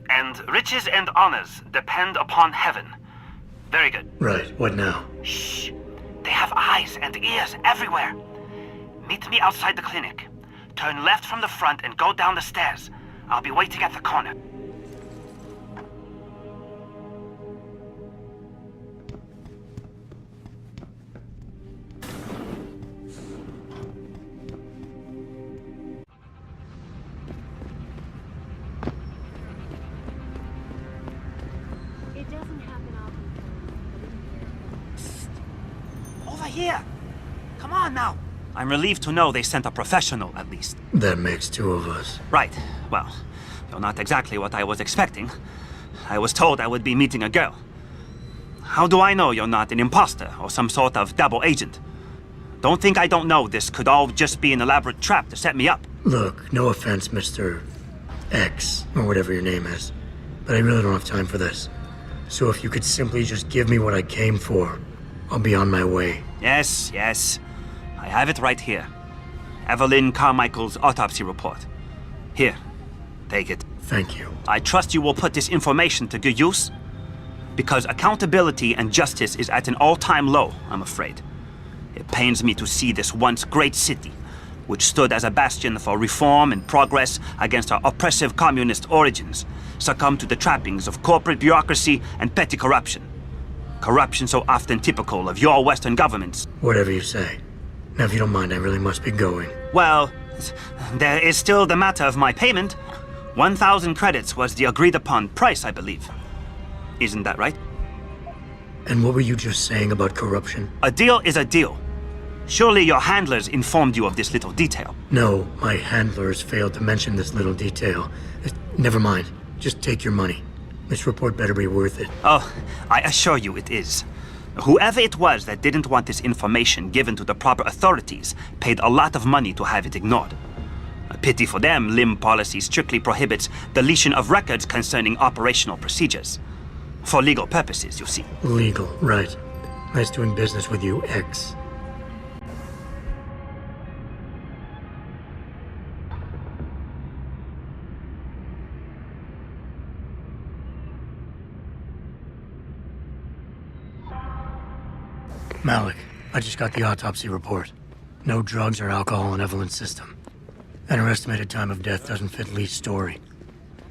and riches and honors depend upon heaven. Very good. Right, what now? Shh. They have eyes and ears everywhere. Meet me outside the clinic. Turn left from the front and go down the stairs. I'll be waiting at the corner. doesn't happen often. Over here! Come on now! I'm relieved to know they sent a professional, at least. That makes two of us. Right. Well, you're not exactly what I was expecting. I was told I would be meeting a girl. How do I know you're not an imposter or some sort of double agent? Don't think I don't know this could all just be an elaborate trap to set me up. Look, no offense, Mr. X, or whatever your name is, but I really don't have time for this. So if you could simply just give me what I came for, I'll be on my way. Yes, yes. I have it right here. Evelyn Carmichael's autopsy report. Here, take it. Thank you. I trust you will put this information to good use, because accountability and justice is at an all-time low, I'm afraid. It pains me to see this once great city, which stood as a bastion for reform and progress against our oppressive communist origins, succumb to the trappings of corporate bureaucracy and petty corruption. Corruption so often typical of your Western governments. Whatever you say. Now, if you don't mind, I really must be going. Well, there is still the matter of my payment. 1,000 credits was the agreed-upon price, I believe. Isn't that right? And what were you just saying about corruption? A deal is a deal. Surely your handlers informed you of this little detail. No, my handlers failed to mention this little detail. Never mind. Just take your money. This report better be worth it. Oh, I assure you it is. Whoever it was that didn't want this information given to the proper authorities paid a lot of money to have it ignored. A pity for them, LIM policy strictly prohibits deletion of records concerning operational procedures. For legal purposes, you see. Legal, right. Nice doing business with you, X. Malik, I just got the autopsy report. No drugs or alcohol in Evelyn's system. And her estimated time of death doesn't fit Lee's story.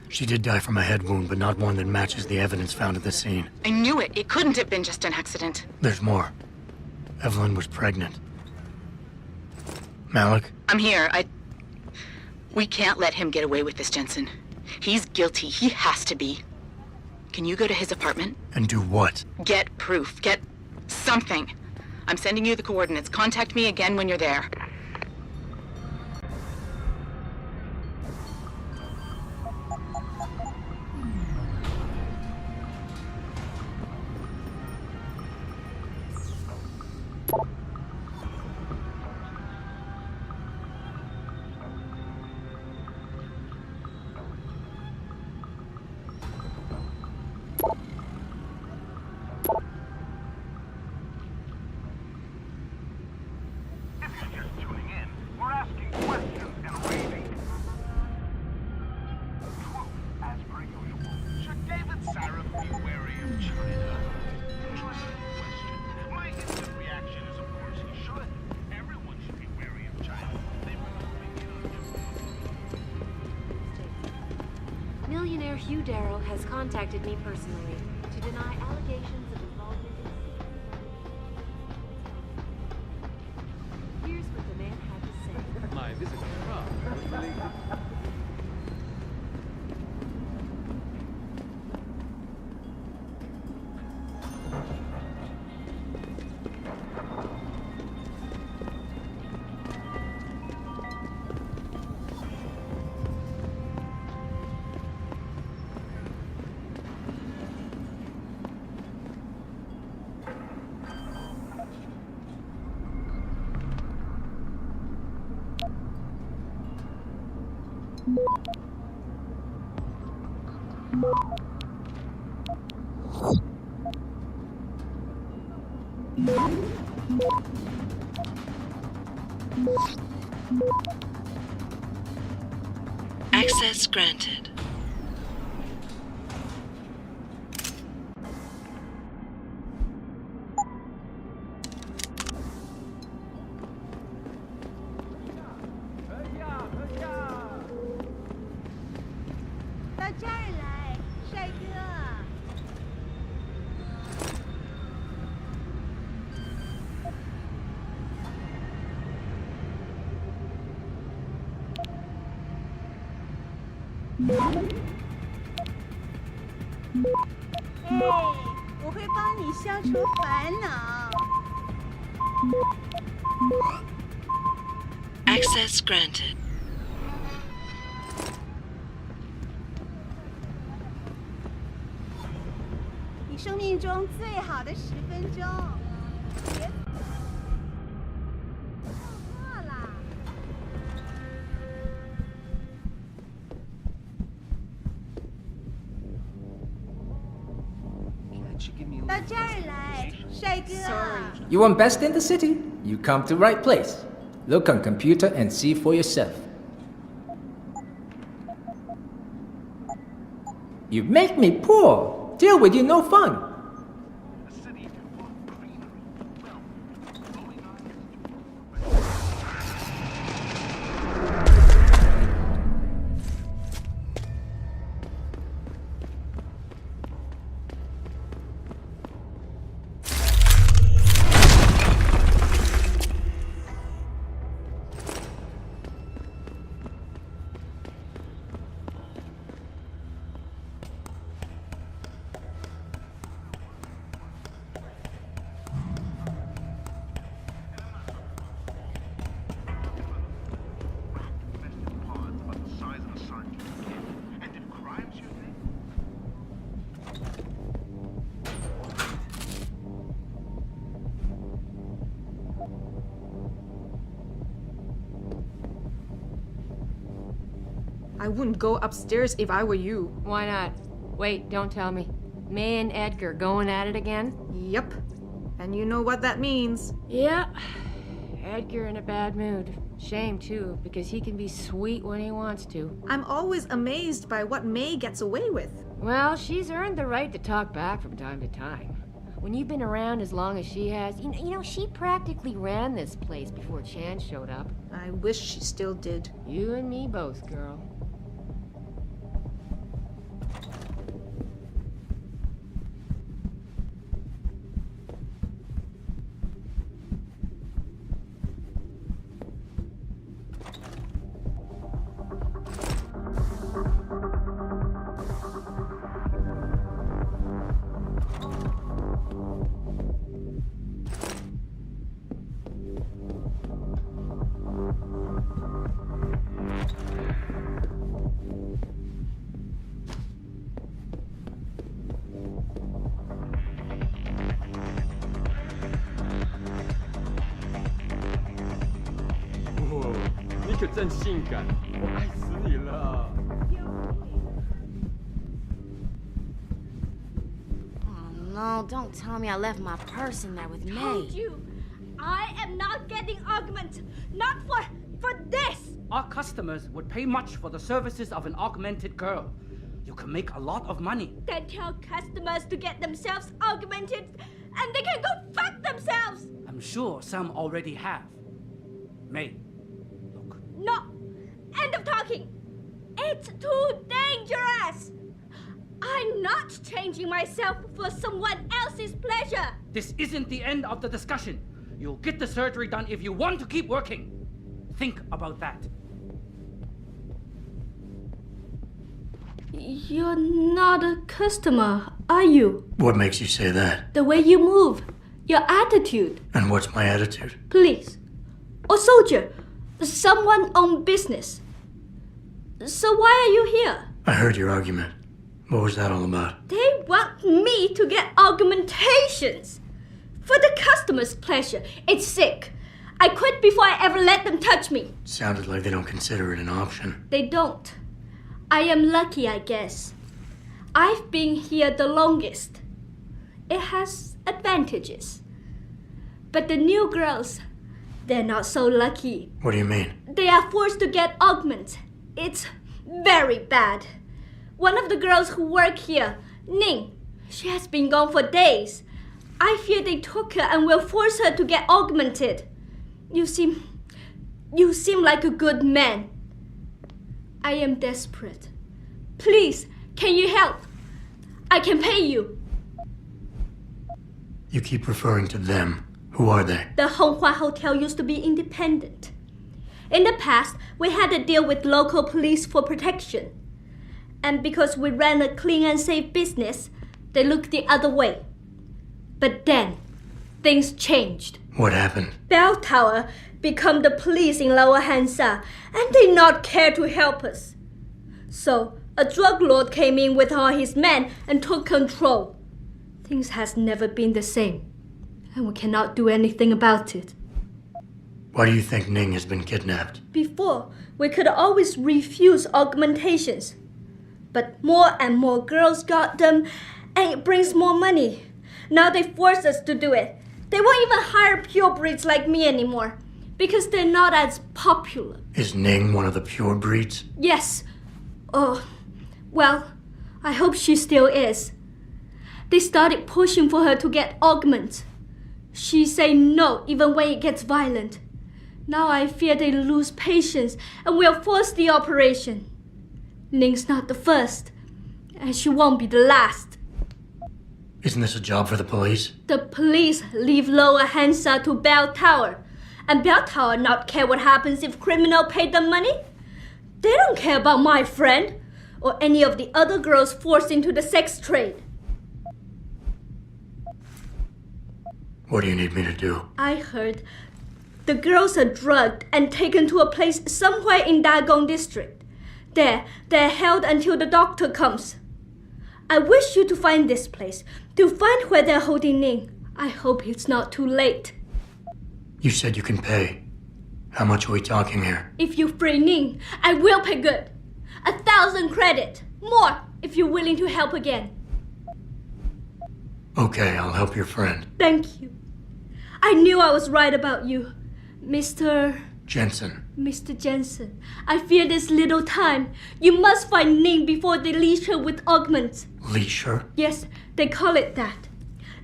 She did die from a head wound, but not one that matches the evidence found at the scene. I knew it. It couldn't have been just an accident. There's more. Evelyn was pregnant. Malik? I'm here. We can't let him get away with this, Jensen. He's guilty. He has to be. Can you go to his apartment? And do what? Get proof. Get something. I'm sending you the coordinates. Contact me again when you're there. Millionaire Hugh Darrow has contacted me personally to deny allegations of involvement in secret. Here's what the man had to say. My visit to Prague was related. Access granted. 我会帮你消除烦恼。 Access granted. 你生命中最好的10分钟，别错了。到这儿来，帅哥。 You want best in the city? You come to right place. Look on computer and see for yourself. You make me poor. Deal with you no fun. I wouldn't go upstairs if I were you. Why not? Wait, don't tell me. May and Edgar going at it again? Yep. And you know what that means. Yeah. Edgar in a bad mood. Shame, too, because he can be sweet when he wants to. I'm always amazed by what May gets away with. Well, she's earned the right to talk back from time to time. When you've been around as long as she has, you know, she practically ran this place before Chan showed up. I wish she still did. You and me both, girl. No, don't tell me I left my purse in there with May. Told you, I am not getting augment. Not for this. Our customers would pay much for the services of an augmented girl. You can make a lot of money. Then tell customers to get themselves augmented, and they can go fuck themselves. I'm sure some already have. May, No, end of talking. It's too dangerous. I'm not changing myself for someone else's pleasure. this isn't the end of the discussion. You'll get the surgery done if you want to keep working. Think about that. You're not a customer, are you? What makes you say that? The way you move, your attitude. And what's my attitude? Police, or soldier, someone on business. So why are you here? I heard your argument. What was that all about? They want me to get augmentations. For the customer's pleasure. It's sick. I quit before I ever let them touch me. Sounded like they don't consider it an option. They don't. I am lucky, I guess. I've been here the longest. It has advantages. But the new girls, they're not so lucky. What do you mean? They are forced to get augments. It's very bad. One of the girls who work here, Ning, she has been gone for days. I fear they took her and will force her to get augmented. You seem like a good man. I am desperate. Please, can you help? I can pay you. You keep referring to them. Who are they? The Honghua Hotel used to be independent. In the past, we had a deal with local police for protection. And because we ran a clean and safe business, they looked the other way. But then, things changed. What happened? Bell Tower become the police in Lower Hansa, and they not care to help us. So, a drug lord came in with all his men and took control. Things has never been the same, and we cannot do anything about it. Why do you think Ning has been kidnapped? Before, we could always refuse augmentations. But more and more girls got them, and it brings more money. Now they force us to do it. They won't even hire purebreds like me anymore, because they're not as popular. Is Ning one of the pure breeds? Yes. Oh, well, I hope she still is. They started pushing for her to get augments. She say no even when it gets violent. Now I fear they lose patience and will force the operation. Ning's not the first, and she won't be the last. Isn't this a job for the police? The police leave Lower Hansa to Bell Tower, and Bell Tower not care what happens if criminal pay them money. They don't care about my friend, or any of the other girls forced into the sex trade. What do you need me to do? I heard the girls are drugged and taken to a place somewhere in Dagong district. There, they're held until the doctor comes. I wish you to find this place, to find where they're holding Ning. I hope it's not too late. You said you can pay. How much are we talking here? If you free Ning, I will pay good. 1,000 credit. More, if you're willing to help again. Okay, I'll help your friend. Thank you. I knew I was right about you, Mr. Jensen. Mr. Jensen, I fear this little time. You must find Ning before they leash her with augments. Leash her? Yes, they call it that.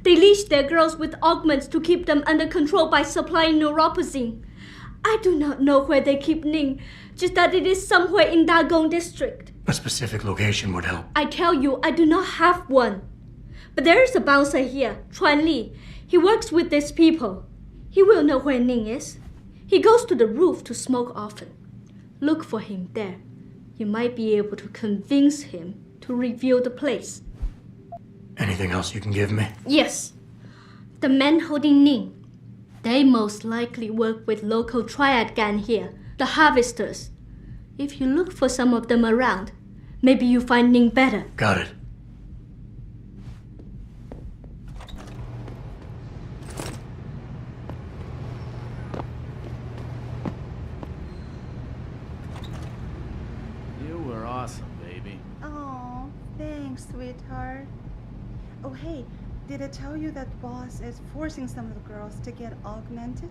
They leash their girls with augments to keep them under control by supplying neuropozyne. I do not know where they keep Ning, just that it is somewhere in Dagong district. A specific location would help. I tell you, I do not have one. But there is a bouncer here, Chuan Li. He works with these people. He will know where Ning is. He goes to the roof to smoke often. Look for him there. You might be able to convince him to reveal the place. Anything else you can give me? Yes. The men holding Ning. They most likely work with local triad gang here, the Harvesters. If you look for some of them around, maybe you find Ning better. Got it. Sweetheart. Oh, hey, did I tell you that boss is forcing some of the girls to get augmented?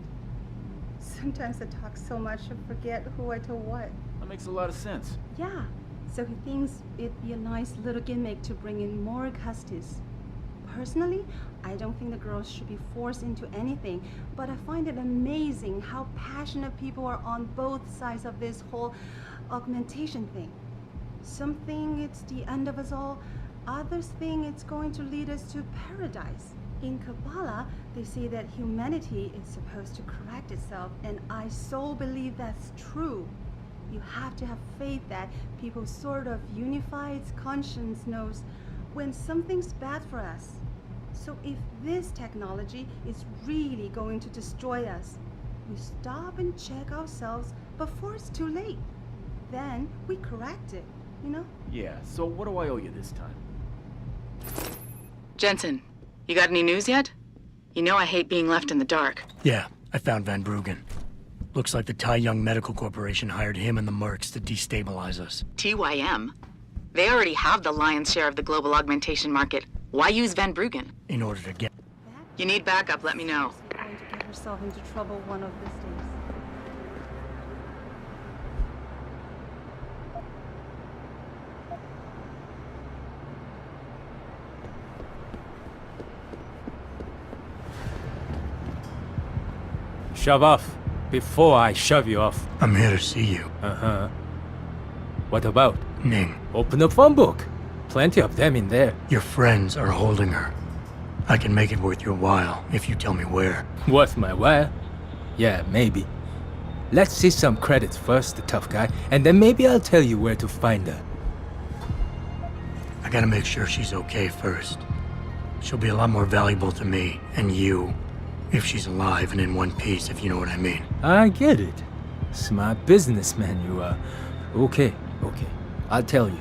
Sometimes I talk so much I forget who I told what. That makes a lot of sense. Yeah, so he thinks it'd be a nice little gimmick to bring in more customers. Personally, I don't think the girls should be forced into anything, but I find it amazing how passionate people are on both sides of this whole augmentation thing. Some think it's the end of us all, others think it's going to lead us to paradise. In Kabbalah, they say that humanity is supposed to correct itself, and I so believe that's true. You have to have faith that people sort of unify its conscience knows when something's bad for us. So if this technology is really going to destroy us, we stop and check ourselves before it's too late. Then we correct it. You know? Yeah, so what do I owe you this time? Jensen, you got any news yet? You know I hate being left in the dark. Yeah, I found Van Bruggen. Looks like the Tai Young Medical Corporation hired him and the mercs to destabilize us. TYM? They already have the lion's share of the global augmentation market. Why use Van Bruggen? In order to get... You need backup, let me know. She's going to get herself into trouble one of these days. Shove off, before I shove you off. I'm here to see you. Uh-huh. What about? Ning. Open the phone book. Plenty of them in there. Your friends are holding her. I can make it worth your while if you tell me where. Worth my while? Yeah, maybe. Let's see some credits first, the tough guy, and then maybe I'll tell you where to find her. I gotta make sure she's okay first. She'll be a lot more valuable to me and you if she's alive and in one piece, if you know what I mean. I get it. Smart businessman you are. Okay. I'll tell you.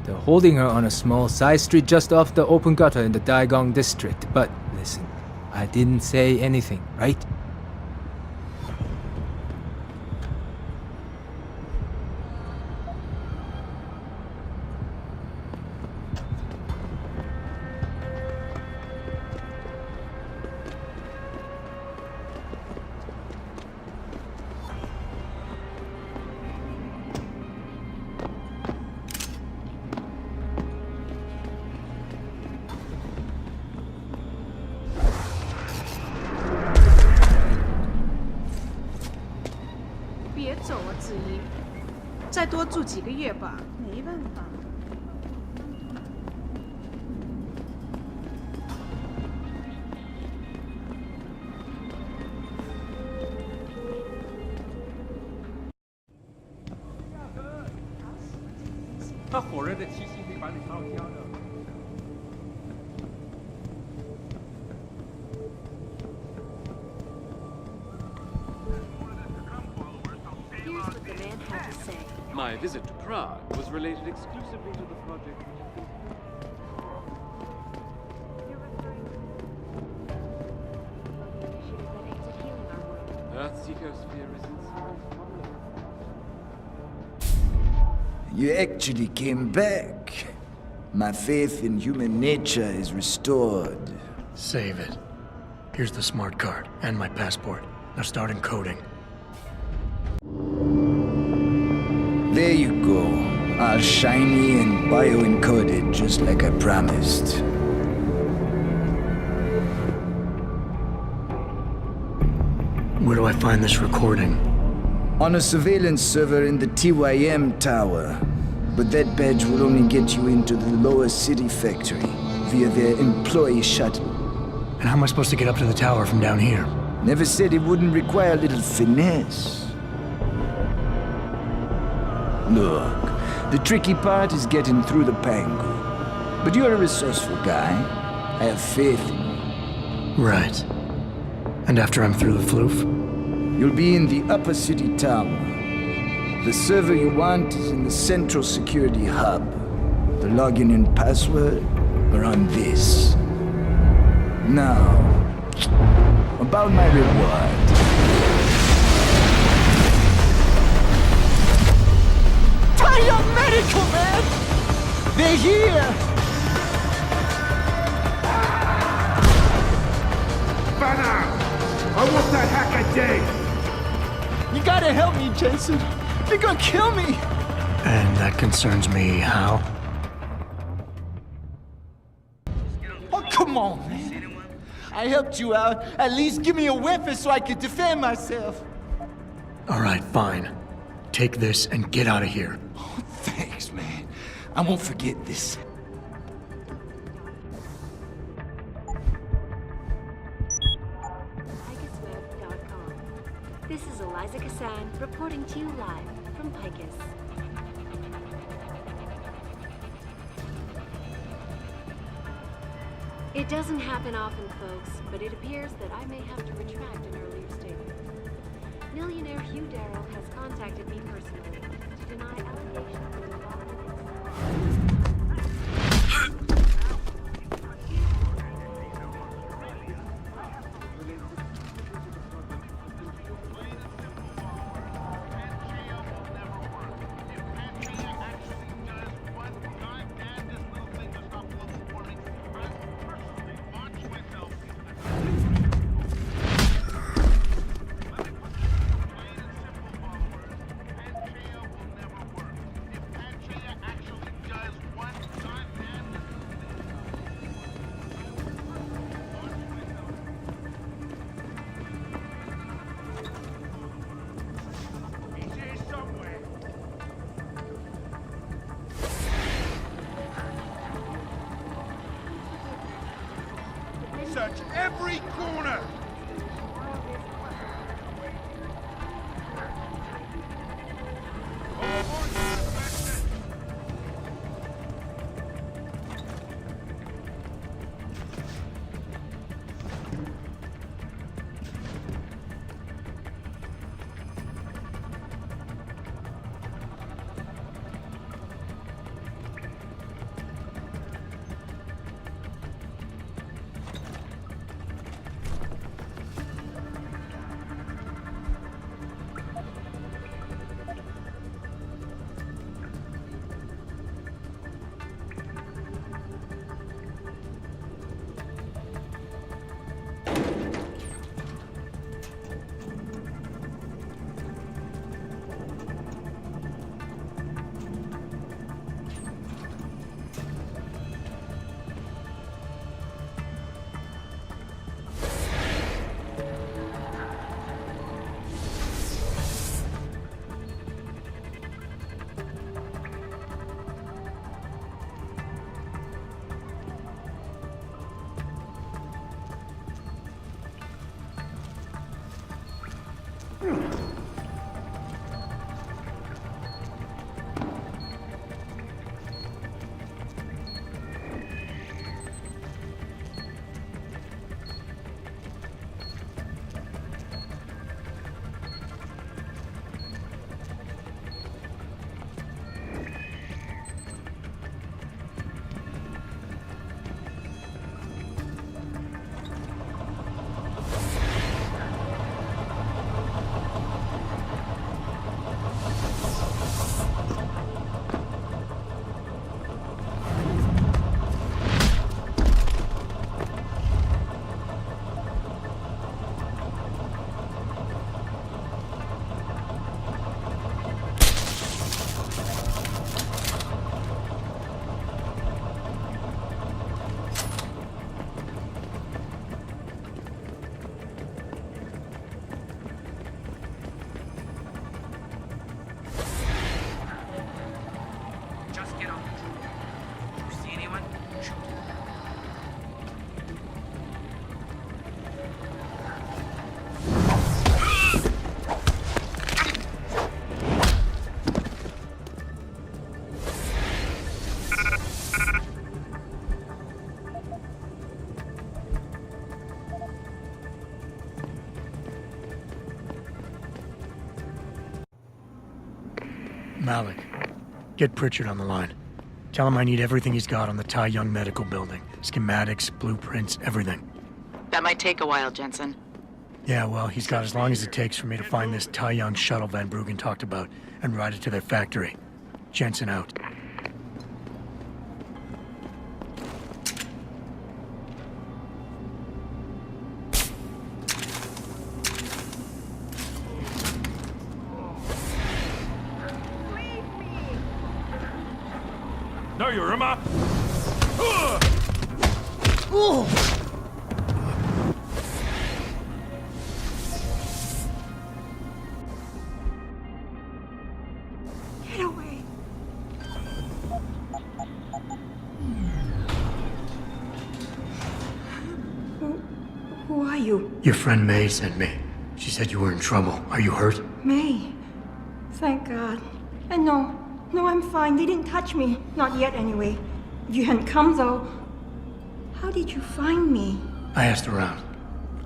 They're holding her on a small side street just off the open gutter in the Daigong district. But listen, I didn't say anything, right?别走啊，子怡，再多住几个月吧。没办法。他火热的气息会把你烧焦的。Here's what the man had to say. My visit to Prague was related exclusively to the project which has been... Earth's ecosphere is in serious trouble. You actually came back. My faith in human nature is restored. Save it. Here's the smart card and my passport. Now start encoding. There you go. All shiny and bio-encoded, just like I promised. Where do I find this recording? On a surveillance server in the TYM tower. But that badge will only get you into the lower city factory via their employee shuttle. And how am I supposed to get up to the tower from down here? Never said it wouldn't require a little finesse. Look, the tricky part is getting through the Pangu. But you're a resourceful guy. I have faith in you. Right. And after I'm through the floof? You'll be in the upper city tower. The server you want is in the central security hub. The login and password are on this. Now, about my reward. Taiyang Medical, man! They're here! Banner! I want that hacker dead! You gotta help me, Jason. They're gonna kill me! And that concerns me how? Oh, come on, man. I helped you out. At least give me a weapon so I can defend myself. Alright, fine. Take this and get out of here. Oh, thanks, man. I won't forget this. This is Eliza Kassan reporting to you live from Picus. It doesn't happen often, folks, but it appears that I may have to retract an earlier statement. Millionaire Hugh Darrow has contacted me personally to deny allegations of involvement. Search every corner! Malik, get Pritchard on the line. Tell him I need everything he's got on the Tai Young Medical Building. Schematics, blueprints, everything. That might take a while, Jensen. Yeah, well, he's got as long as it takes for me to find this Tai Young shuttle Van Bruggen talked about and ride it to their factory. Jensen out. No, you're Irma. Get away. Who are you? Your friend May sent me. She said you were in trouble. Are you hurt? May. Thank God. And no, I'm fine. They didn't touch me. Not yet, anyway. If you hadn't come, though, how did you find me? I asked around.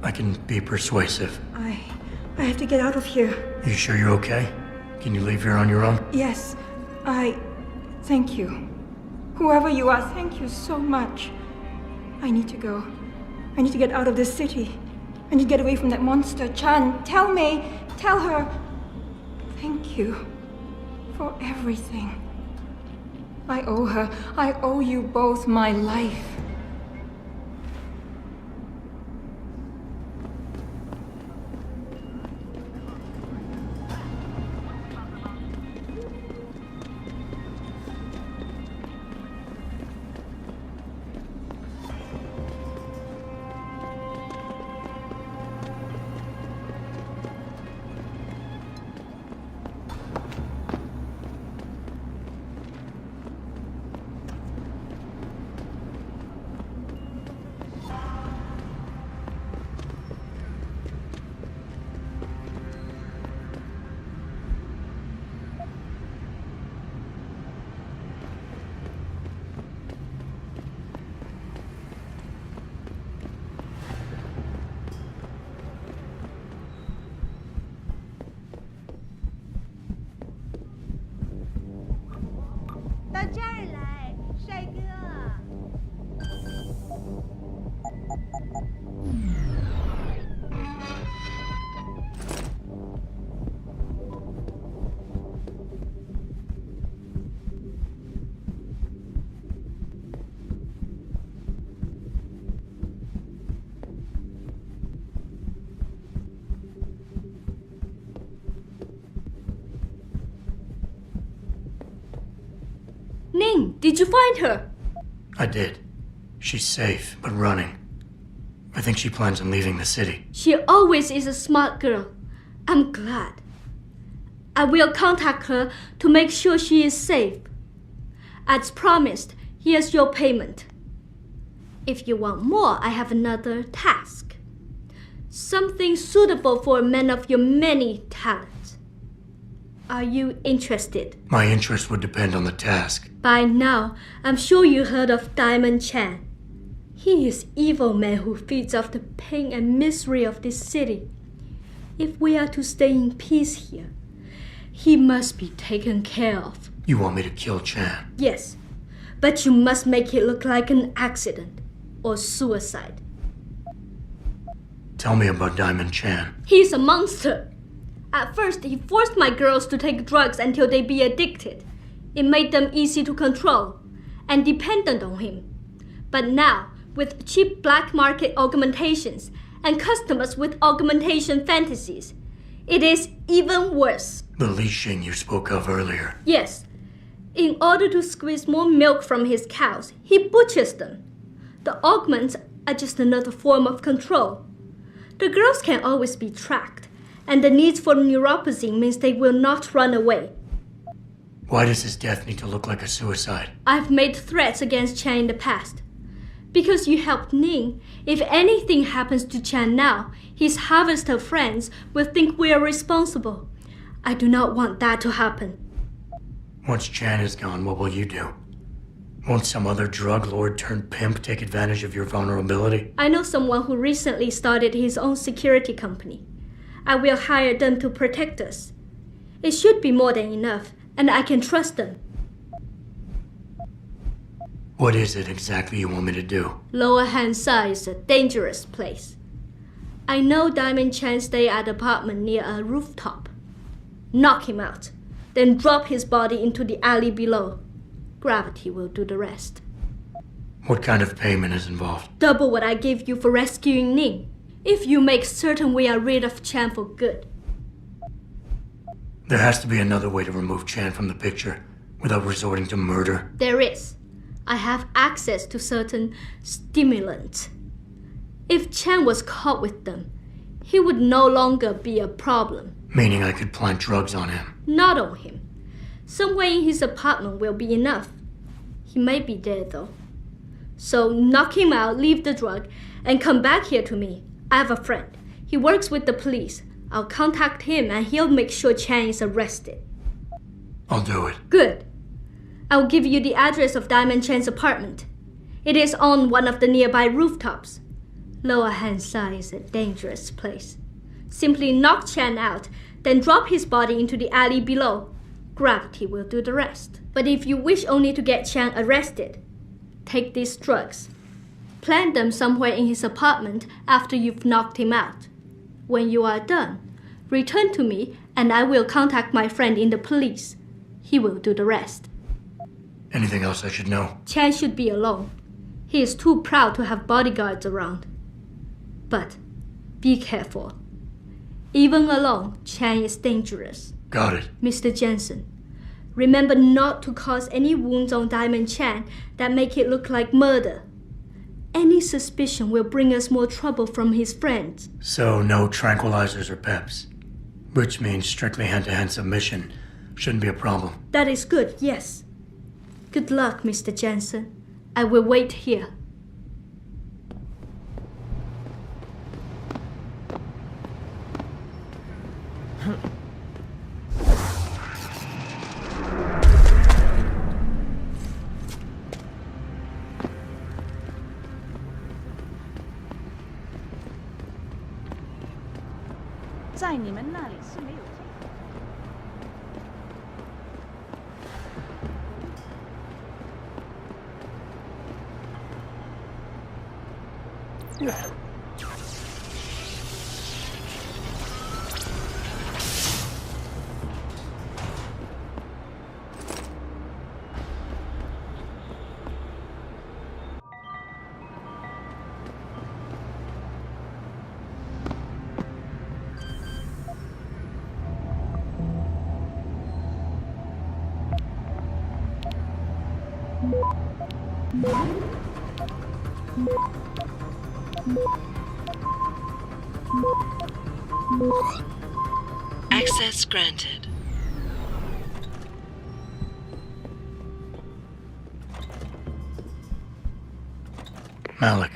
I can be persuasive. I have to get out of here. You sure you're okay? Can you leave here on your own? Yes, thank you. Whoever you are, thank you so much. I need to go. I need to get out of this city. I need to get away from that monster, Chan. Tell her, thank you for everything. I owe you both my life. Ning, did you find her? I did. She's safe, but running. I think she plans on leaving the city. She always is a smart girl. I'm glad. I will contact her to make sure she is safe. As promised, here's your payment. If you want more, I have another task. Something suitable for a man of your many talents. Are you interested? My interest would depend on the task. By now, I'm sure you heard of Diamond Chan. He is evil man who feeds off the pain and misery of this city. If we are to stay in peace here, he must be taken care of. You want me to kill Chan? Yes, but you must make it look like an accident or suicide. Tell me about Diamond Chan. He's a monster. At first, he forced my girls to take drugs until they be addicted. It made them easy to control and dependent on him. But now, with cheap black market augmentations and customers with augmentation fantasies, it is even worse. The Li Xing you spoke of earlier. Yes. In order to squeeze more milk from his cows, he butchers them. The augments are just another form of control. The girls can always be tracked, and the need for neuropathy means they will not run away. Why does his death need to look like a suicide? I've made threats against Chan in the past. Because you helped Ning, if anything happens to Chan now, his harvester friends will think we are responsible. I do not want that to happen. Once Chan is gone, what will you do? Won't some other drug lord turned pimp take advantage of your vulnerability? I know someone who recently started his own security company. I will hire them to protect us. It should be more than enough, and I can trust them. What is it exactly you want me to do? Lower NVinside is a dangerous place. I know Diamond Chan stay at an apartment near a rooftop. Knock him out, then drop his body into the alley below. Gravity will do the rest. What kind of payment is involved? Double what I gave you for rescuing Ning, if you make certain we are rid of Chan for good. There has to be another way to remove Chan from the picture without resorting to murder. There is. I have access to certain stimulants. If Chan was caught with them, he would no longer be a problem. Meaning I could plant drugs on him. Not on him. Somewhere in his apartment will be enough. He may be dead though. So knock him out, leave the drug, and come back here to me. I have a friend. He works with the police. I'll contact him and he'll make sure Chan is arrested. I'll do it. Good. I'll give you the address of Diamond Chan's apartment. It is on one of the nearby rooftops. Lower NVinside is a dangerous place. Simply knock Chan out, then drop his body into the alley below. Gravity will do the rest. But if you wish only to get Chan arrested, take these drugs. Plant them somewhere in his apartment after you've knocked him out. When you are done, return to me and I will contact my friend in the police. He will do the rest. Anything else I should know? Chan should be alone. He is too proud to have bodyguards around. But be careful. Even alone, Chan is dangerous. Got it. Mr. Jensen, remember not to cause any wounds on Diamond Chan that make it look like murder. Any suspicion will bring us more trouble from his friends. So no tranquilizers or peps. Which means strictly hand-to-hand submission shouldn't be a problem. That is good, yes. Good luck, Mr. Jensen. I will wait here. Access granted. Malik,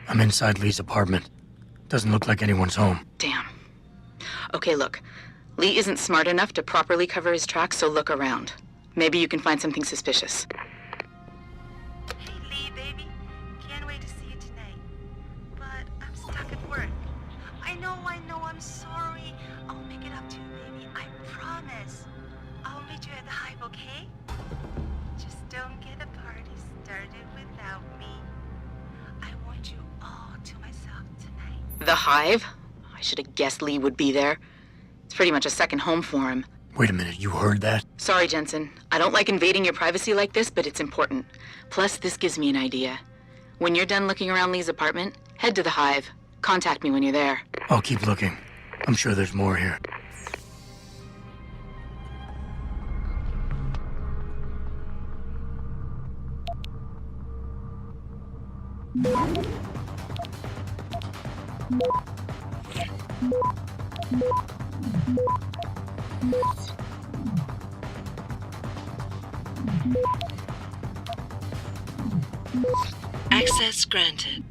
I'm inside Lee's apartment. Doesn't look like anyone's home. Damn. Okay, look. Lee isn't smart enough to properly cover his tracks, so look around. Maybe you can find something suspicious. Hey, Lee, baby. Can't wait to see you tonight. But I'm stuck at work. I know, I'm sorry. I'll make it up to you, baby. I promise. I'll meet you at the Hive, okay? Just don't get the party started without me. I want you all to myself tonight. The Hive? I should have guessed Lee would be there. It's pretty much a second home for him. Wait a minute, you heard that? Sorry, Jensen. I don't like invading your privacy like this, but it's important. Plus, this gives me an idea. When you're done looking around Lee's apartment, head to the Hive. Contact me when you're there. I'll keep looking. I'm sure there's more here. Access granted.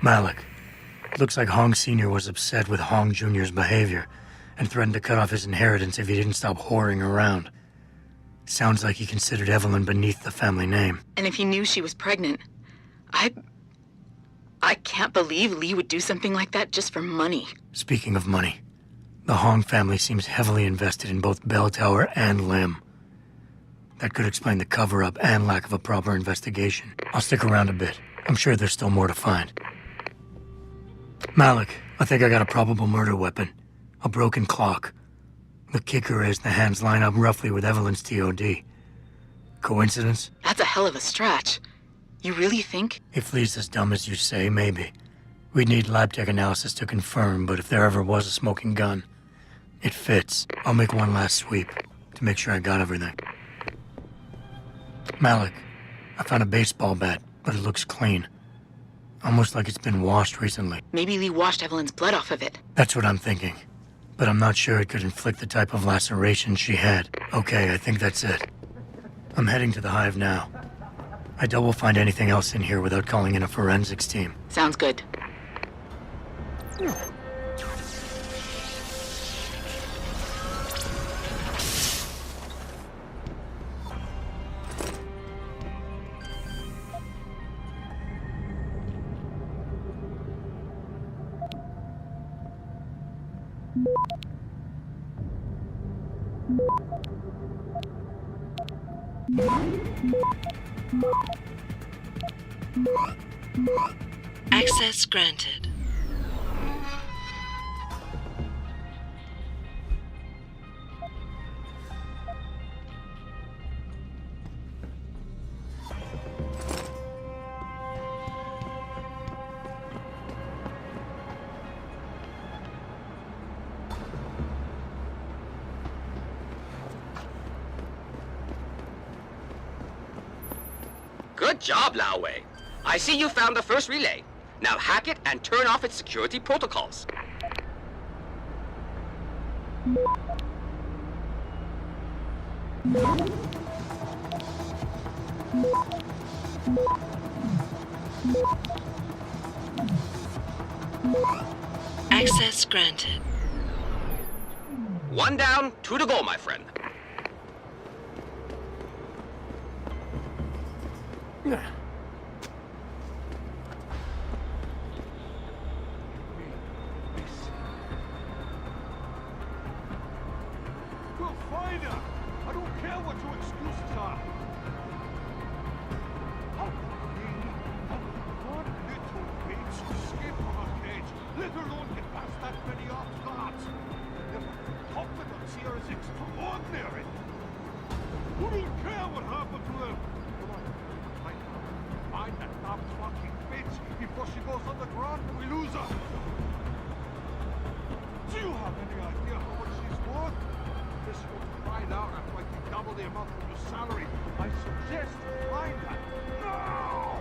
Malik, looks like Hong Sr. was upset with Hong Jr.'s behavior and threatened to cut off his inheritance if he didn't stop whoring around. Sounds like he considered Evelyn beneath the family name. And if he knew she was pregnant, I can't believe Lee would do something like that just for money. Speaking of money, the Hong family seems heavily invested in both Bell Tower and Lim. That could explain the cover-up and lack of a proper investigation. I'll stick around a bit. I'm sure there's still more to find. Malik, I think I got a probable murder weapon. A broken clock. The kicker is the hands line up roughly with Evelyn's TOD. Coincidence? That's a hell of a stretch. You really think? If Lee's as dumb as you say, maybe. We'd need lab tech analysis to confirm, but if there ever was a smoking gun, it fits. I'll make one last sweep to make sure I got everything. Malik, I found a baseball bat, but it looks clean. Almost like it's been washed recently. Maybe Lee washed Evelyn's blood off of it. That's what I'm thinking. But I'm not sure it could inflict the type of laceration she had. Okay, I think that's it. I'm heading to the hive now. I doubt we'll find anything else in here without calling in a forensics team. Sounds good. Access granted. Good job, Lao Wei. I see you found the first relay. Now hack it and turn off its security protocols. Access granted. One down, two to go, my friend. We'll find her! I don't care what your excuses are! How one little bitch escape from her cage, let alone get past that many armed guards! Their confidence here is extraordinary! Who don't care what happened to them? Come on, find that dumb fucking bitch before she goes on the ground and we lose her! Do you have any idea how much she's worth? This will find out after I can double the amount of your salary. I suggest you find her now!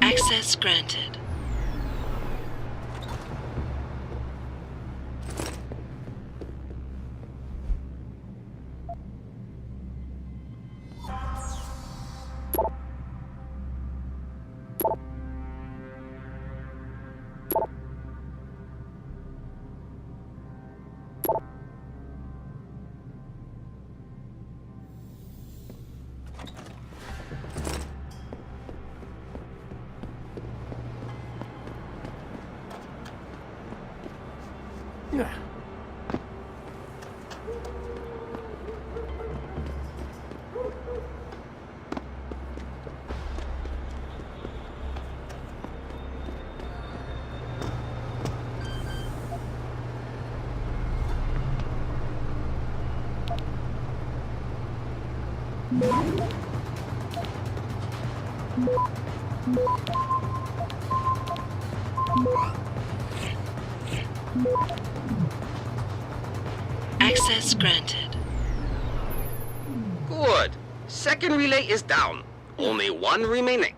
Access granted. Access granted. Good. Second relay is down. Only one remaining.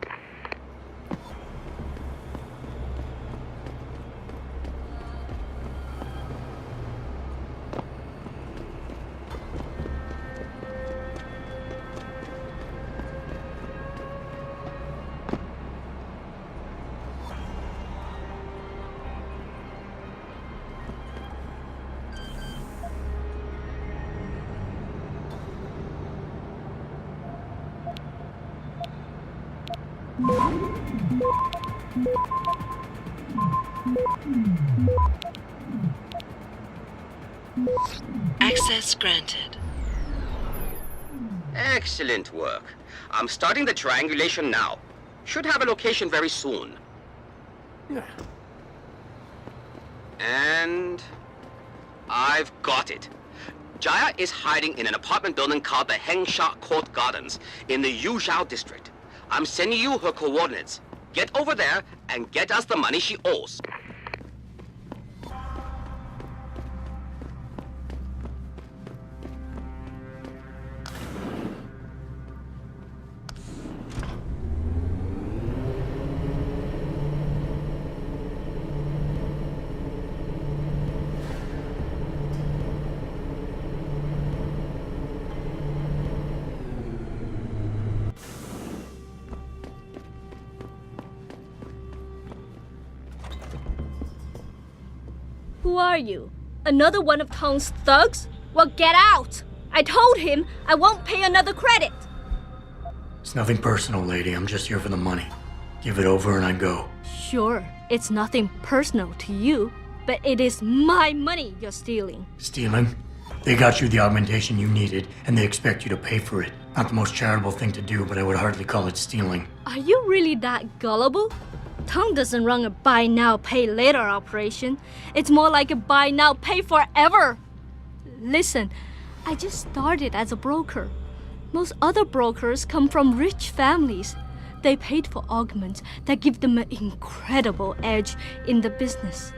Access granted. Excellent work. I'm starting the triangulation now. Should have a location very soon. And I've got it. Jaya is hiding in an apartment building called the Hengsha Court Gardens in the Yuzhou district. I'm sending you her coordinates. Get over there and get us the money she owes. Who are you? Another one of Tong's thugs? Well, get out! I told him I won't pay another credit. It's nothing personal, lady. I'm just here for the money. Give it over and I go. Sure, it's nothing personal to you, but it is my money you're stealing. Stealing? They got you the augmentation you needed, and they expect you to pay for it. Not the most charitable thing to do, but I would hardly call it stealing. Are you really that gullible? Tong doesn't run a buy now, pay later operation. It's more like a buy now, pay forever. Listen, I just started as a broker. Most other brokers come from rich families. They paid for augments that give them an incredible edge in the business.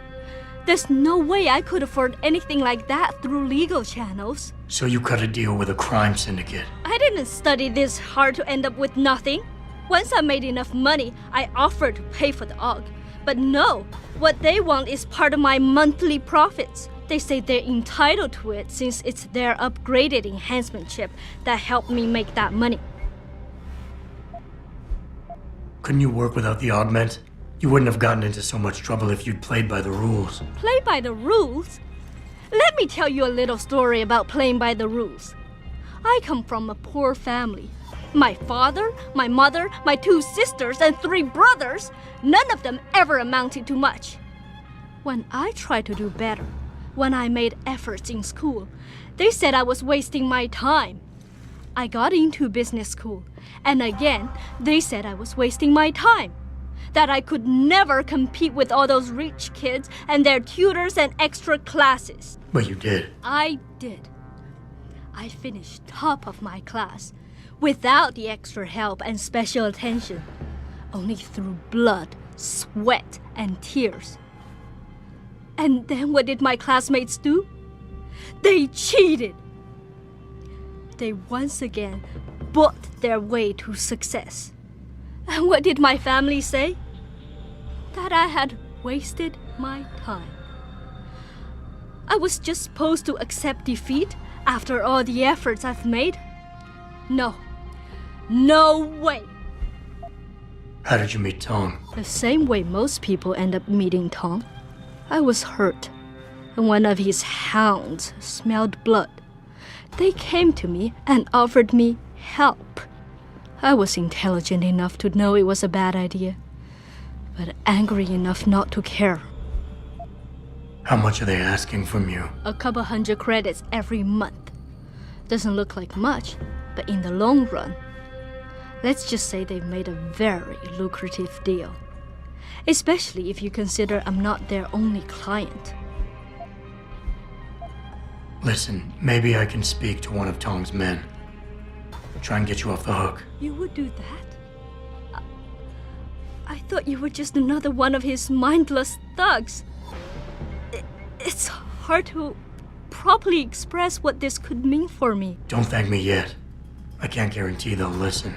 There's no way I could afford anything like that through legal channels. So you cut a deal with a crime syndicate? I didn't study this hard to end up with nothing. Once I made enough money, I offered to pay for the aug. But no, what they want is part of my monthly profits. They say they're entitled to it since it's their upgraded enhancement chip that helped me make that money. Couldn't you work without the augment? You wouldn't have gotten into so much trouble if you'd played by the rules. Play by the rules? Let me tell you a little story about playing by the rules. I come from a poor family. My father, my mother, my 2 sisters, and 3 brothers, none of them ever amounted to much. When I tried to do better, when I made efforts in school, they said I was wasting my time. I got into business school, and again, they said I was wasting my time. That I could never compete with all those rich kids and their tutors and extra classes. But you did. I did. I finished top of my class, without the extra help and special attention, only through blood, sweat, and tears. And then what did my classmates do? They cheated. They once again bought their way to success. And what did my family say? That I had wasted my time. I was just supposed to accept defeat after all the efforts I've made? No. No way. How did you meet Tong? The same way most people end up meeting Tong. I was hurt, and one of his hounds smelled blood. They came to me and offered me help. I was intelligent enough to know it was a bad idea, but angry enough not to care. How much are they asking from you? A couple hundred credits every month. Doesn't look like much, but in the long run, let's just say they've made a very lucrative deal. Especially if you consider I'm not their only client. Listen, maybe I can speak to one of Tong's men. try and get you off the hook. You would do that? I thought you were just another one of his mindless thugs. It's hard to properly express what this could mean for me. Don't thank me yet. I can't guarantee they'll listen,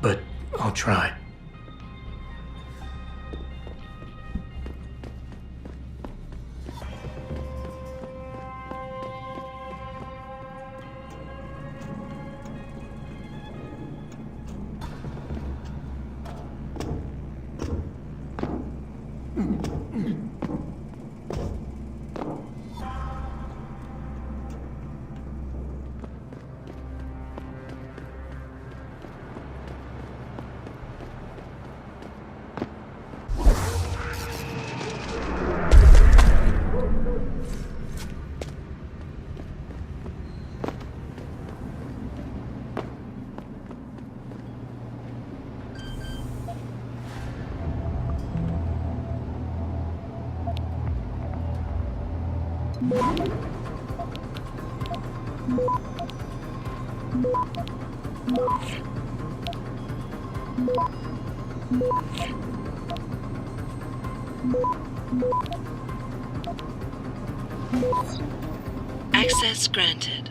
but I'll try. Access granted.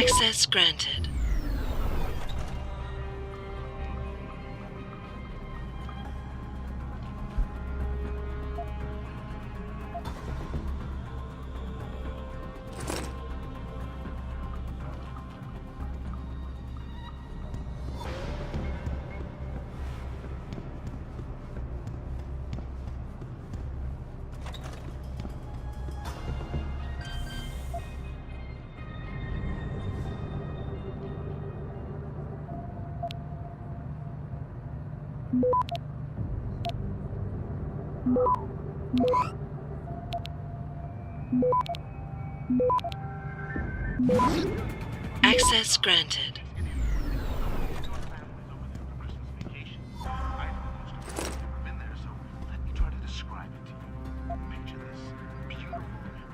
Access granted. Access granted.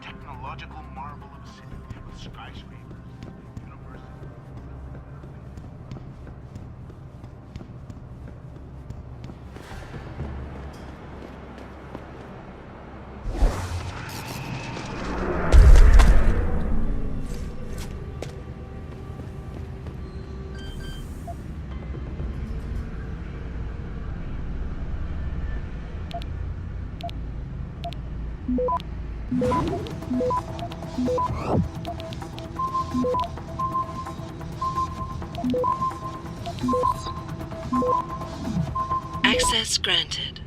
Technological marvel of a city with skyscrapers, universities. Access granted.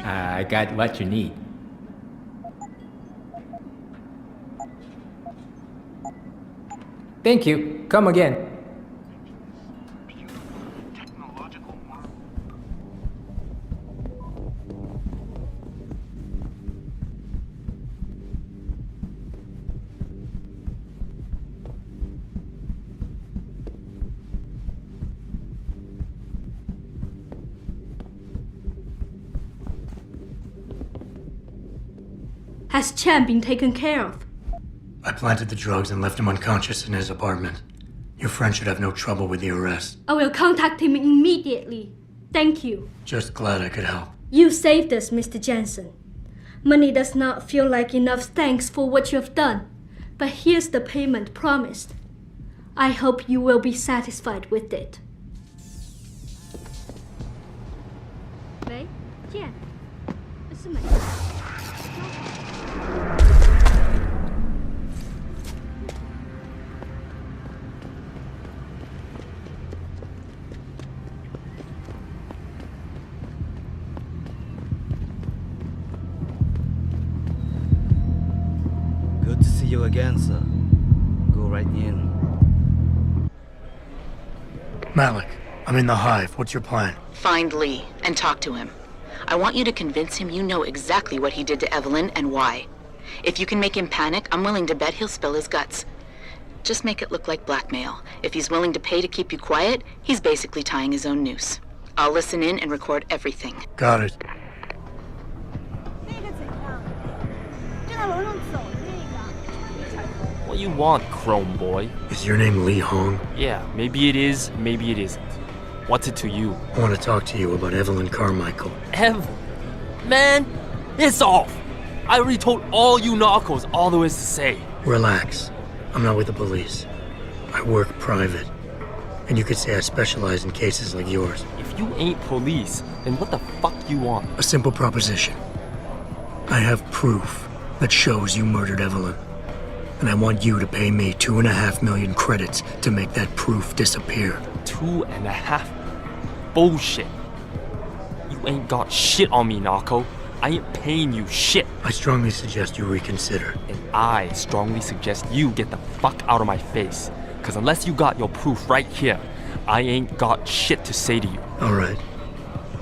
I got what you need. Thank you. Come again. Has Chan been taken care of? I planted the drugs and left him unconscious in his apartment. Your friend should have no trouble with the arrest. I will contact him immediately. Thank you. Just glad I could help. You saved us, Mr. Jensen. Money does not feel like enough thanks for what you have done, but here's the payment promised. I hope you will be satisfied with it. 喂，见，是美。Good to see you again, sir. Go right in. Malik, I'm in the hive. What's your plan? Find Lee and talk to him. I want you to convince him you know exactly what he did to Evelyn and why. If you can make him panic, I'm willing to bet he'll spill his guts. Just make it look like blackmail. If he's willing to pay to keep you quiet, he's basically tying his own noose. I'll listen in and record everything. Got it. What you want, Chrome Boy? Is your name Lee Hong? Yeah, maybe it is, maybe it isn't. What's it to you? I want to talk to you about Evelyn Carmichael. Man, it's off! I already told all you narcos all there is to say. Relax. I'm not with the police. I work private. And you could say I specialize in cases like yours. If you ain't police, then what the fuck you want? A simple proposition. I have proof that shows you murdered Evelyn. And I want you to pay me 2.5 million credits to make that proof disappear. 2.5? Bullshit. You ain't got shit on me, narco. I ain't paying you shit. I strongly suggest you reconsider. And I strongly suggest you get the fuck out of my face. Cause unless you got your proof right here, I ain't got shit to say to you. Alright.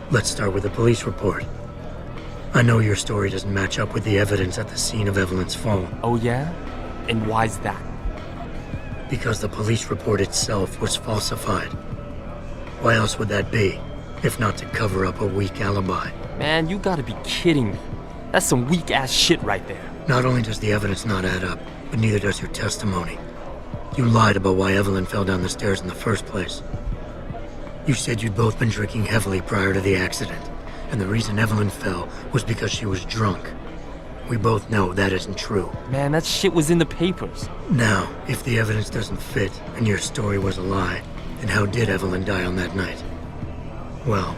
Let's start with the police report. I know your story doesn't match up with the evidence at the scene of Evelyn's fall. Oh yeah? And why's that? Because the police report itself was falsified. Why else would that be, if not to cover up a weak alibi? Man, you gotta be kidding me. That's some weak-ass shit right there. Not only does the evidence not add up, but neither does your testimony. You lied about why Evelyn fell down the stairs in the first place. You said you'd both been drinking heavily prior to the accident, and the reason Evelyn fell was because she was drunk. We both know that isn't true. Man, that shit was in the papers. Now, if the evidence doesn't fit and your story was a lie, then how did Evelyn die on that night? Well,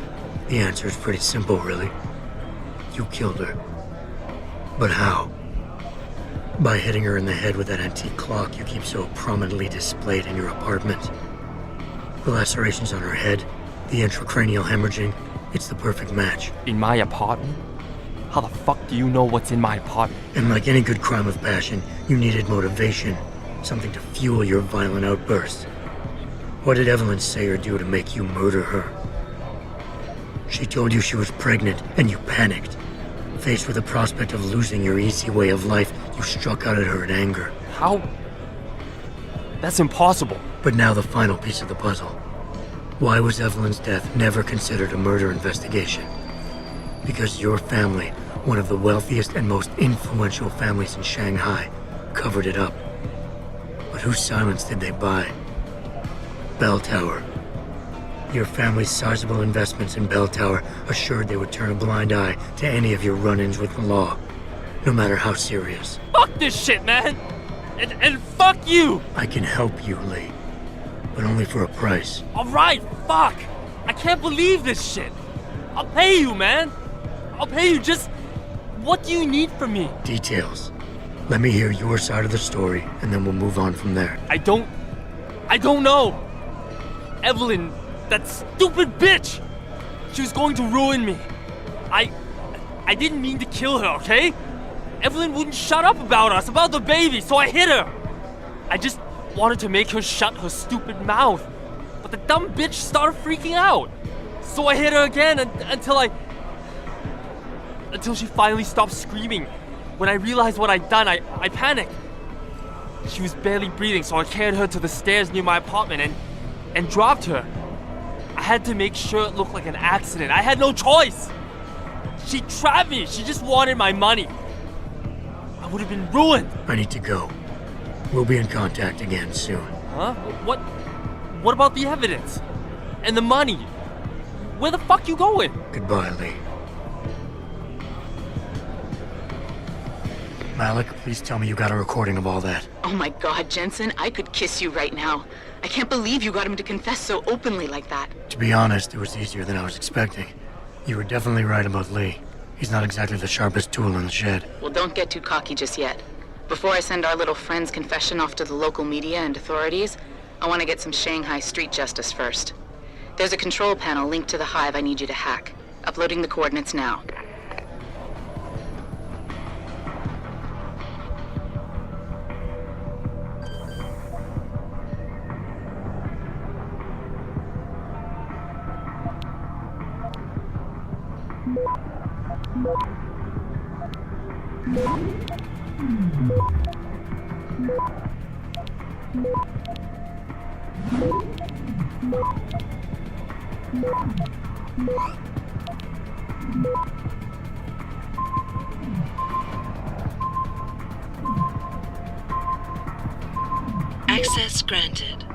the answer is pretty simple, really. You killed her. But how? By hitting her in the head with that antique clock you keep so prominently displayed in your apartment. The lacerations on her head, the intracranial hemorrhaging, it's the perfect match. In my apartment? How the fuck do you know what's in my apartment? And like any good crime of passion, you needed motivation, something to fuel your violent outbursts. What did Evelyn say or do to make you murder her? She told you she was pregnant, and you panicked. Faced with the prospect of losing your easy way of life, you struck out at her in anger. How? That's impossible. But now the final piece of the puzzle. Why was Evelyn's death never considered a murder investigation? Because your family, one of the wealthiest and most influential families in Shanghai, covered it up. But whose silence did they buy? Bell Tower. Your family's sizable investments in Bell Tower assured they would turn a blind eye to any of your run-ins with the law, no matter how serious. Fuck this shit, man! And fuck you! I can help you, Lee. But only for a price. Alright, fuck! I can't believe this shit! I'll pay you, man! I'll pay you, just... What do you need from me? Details. Let me hear your side of the story, and then we'll move on from there. I don't know! Evelyn, that stupid bitch! She was going to ruin me. I didn't mean to kill her, okay? Evelyn wouldn't shut up about us, about the baby, so I hit her. I just wanted to make her shut her stupid mouth. But the dumb bitch started freaking out. So I hit her again until she finally stopped screaming. When I realized what I'd done, I panicked. She was barely breathing, so I carried her to the stairs near my apartment and dropped her. I had to make sure it looked like an accident. I had no choice. She trapped me. She just wanted my money. would have been ruined. I need to go. We'll be in contact again soon. Huh? What about the evidence? And the money? Where the fuck you going? Goodbye, Lee. Malik, please tell me you got a recording of all that. Oh my god, Jensen, I could kiss you right now. I can't believe you got him to confess so openly like that. To be honest, it was easier than I was expecting. You were definitely right about Lee. He's not exactly the sharpest tool in the shed. Well, don't get too cocky just yet. Before I send our little friend's confession off to the local media and authorities, I want to get some Shanghai street justice first. There's a control panel linked to the hive I need you to hack. Uploading the coordinates now. Access granted.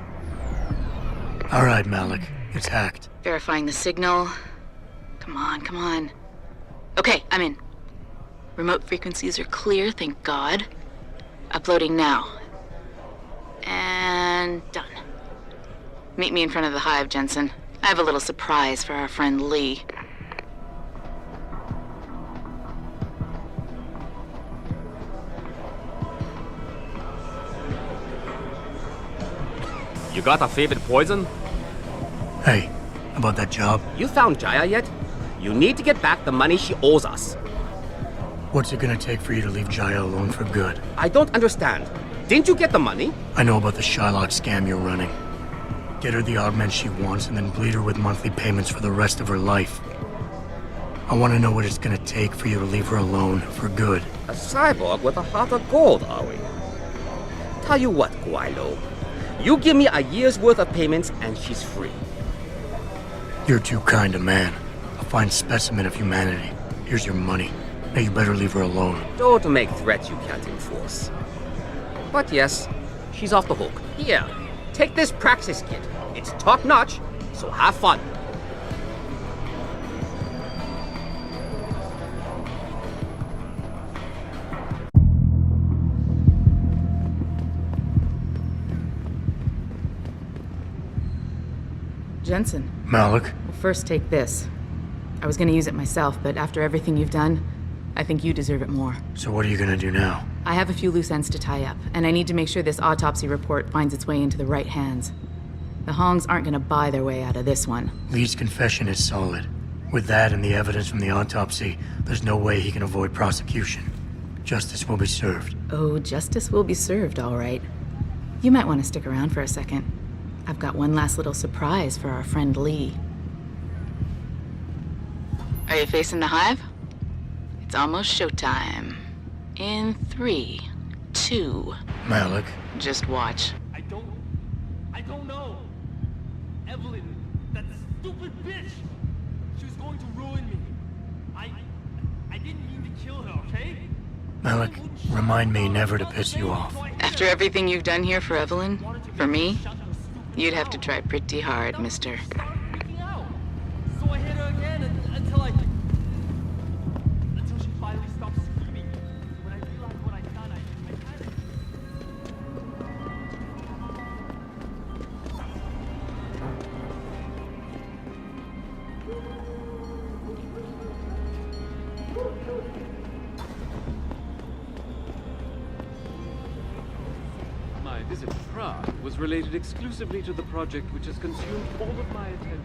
All right, Malik. It's hacked. Verifying the signal. Come on, come on. Okay, I'm in. Remote frequencies are clear, thank God. Uploading now. And done. Meet me in front of the hive, Jensen. I have a little surprise for our friend Lee. You got a favorite poison? Hey, about that job? You found Jaya yet? You need to get back the money she owes us. What's it gonna take for you to leave Jaya alone for good? I don't understand. Didn't you get the money? I know about the Shylock scam you're running. Get her the augment she wants and then bleed her with monthly payments for the rest of her life. I want to know what it's gonna take for you to leave her alone for good. A cyborg with a heart of gold, are we? Tell you what, Guilo. You give me a year's worth of payments and she's free. You're too kind a man. A fine specimen of humanity. Here's your money. Now you better leave her alone. Don't make threats you can't enforce. But yes, she's off the hook. Here, take this praxis kit. It's top-notch, so have fun. Jensen. Malik? Well, first take this. I was gonna use it myself, but after everything you've done, I think you deserve it more. So what are you gonna do now? I have a few loose ends to tie up, and I need to make sure this autopsy report finds its way into the right hands. The Hongs aren't gonna buy their way out of this one. Lee's confession is solid. With that and the evidence from the autopsy, there's no way he can avoid prosecution. Justice will be served. Oh, justice will be served, all right. You might want to stick around for a second. I've got one last little surprise for our friend Lee. Are you facing the hive? It's almost showtime. In 3, 2... Malik. Just watch. I don't know. Evelyn, that stupid bitch. She was going to ruin me. I didn't mean to kill her, okay? Malik, remind me never to piss you off. After everything you've done here for Evelyn, for me, you'd have to try pretty hard, mister. So I hit her again until she finally stopped screaming. When I realized what I'd done, I panicked. My visit to Prague was related exclusively to the project which has consumed all of my attention.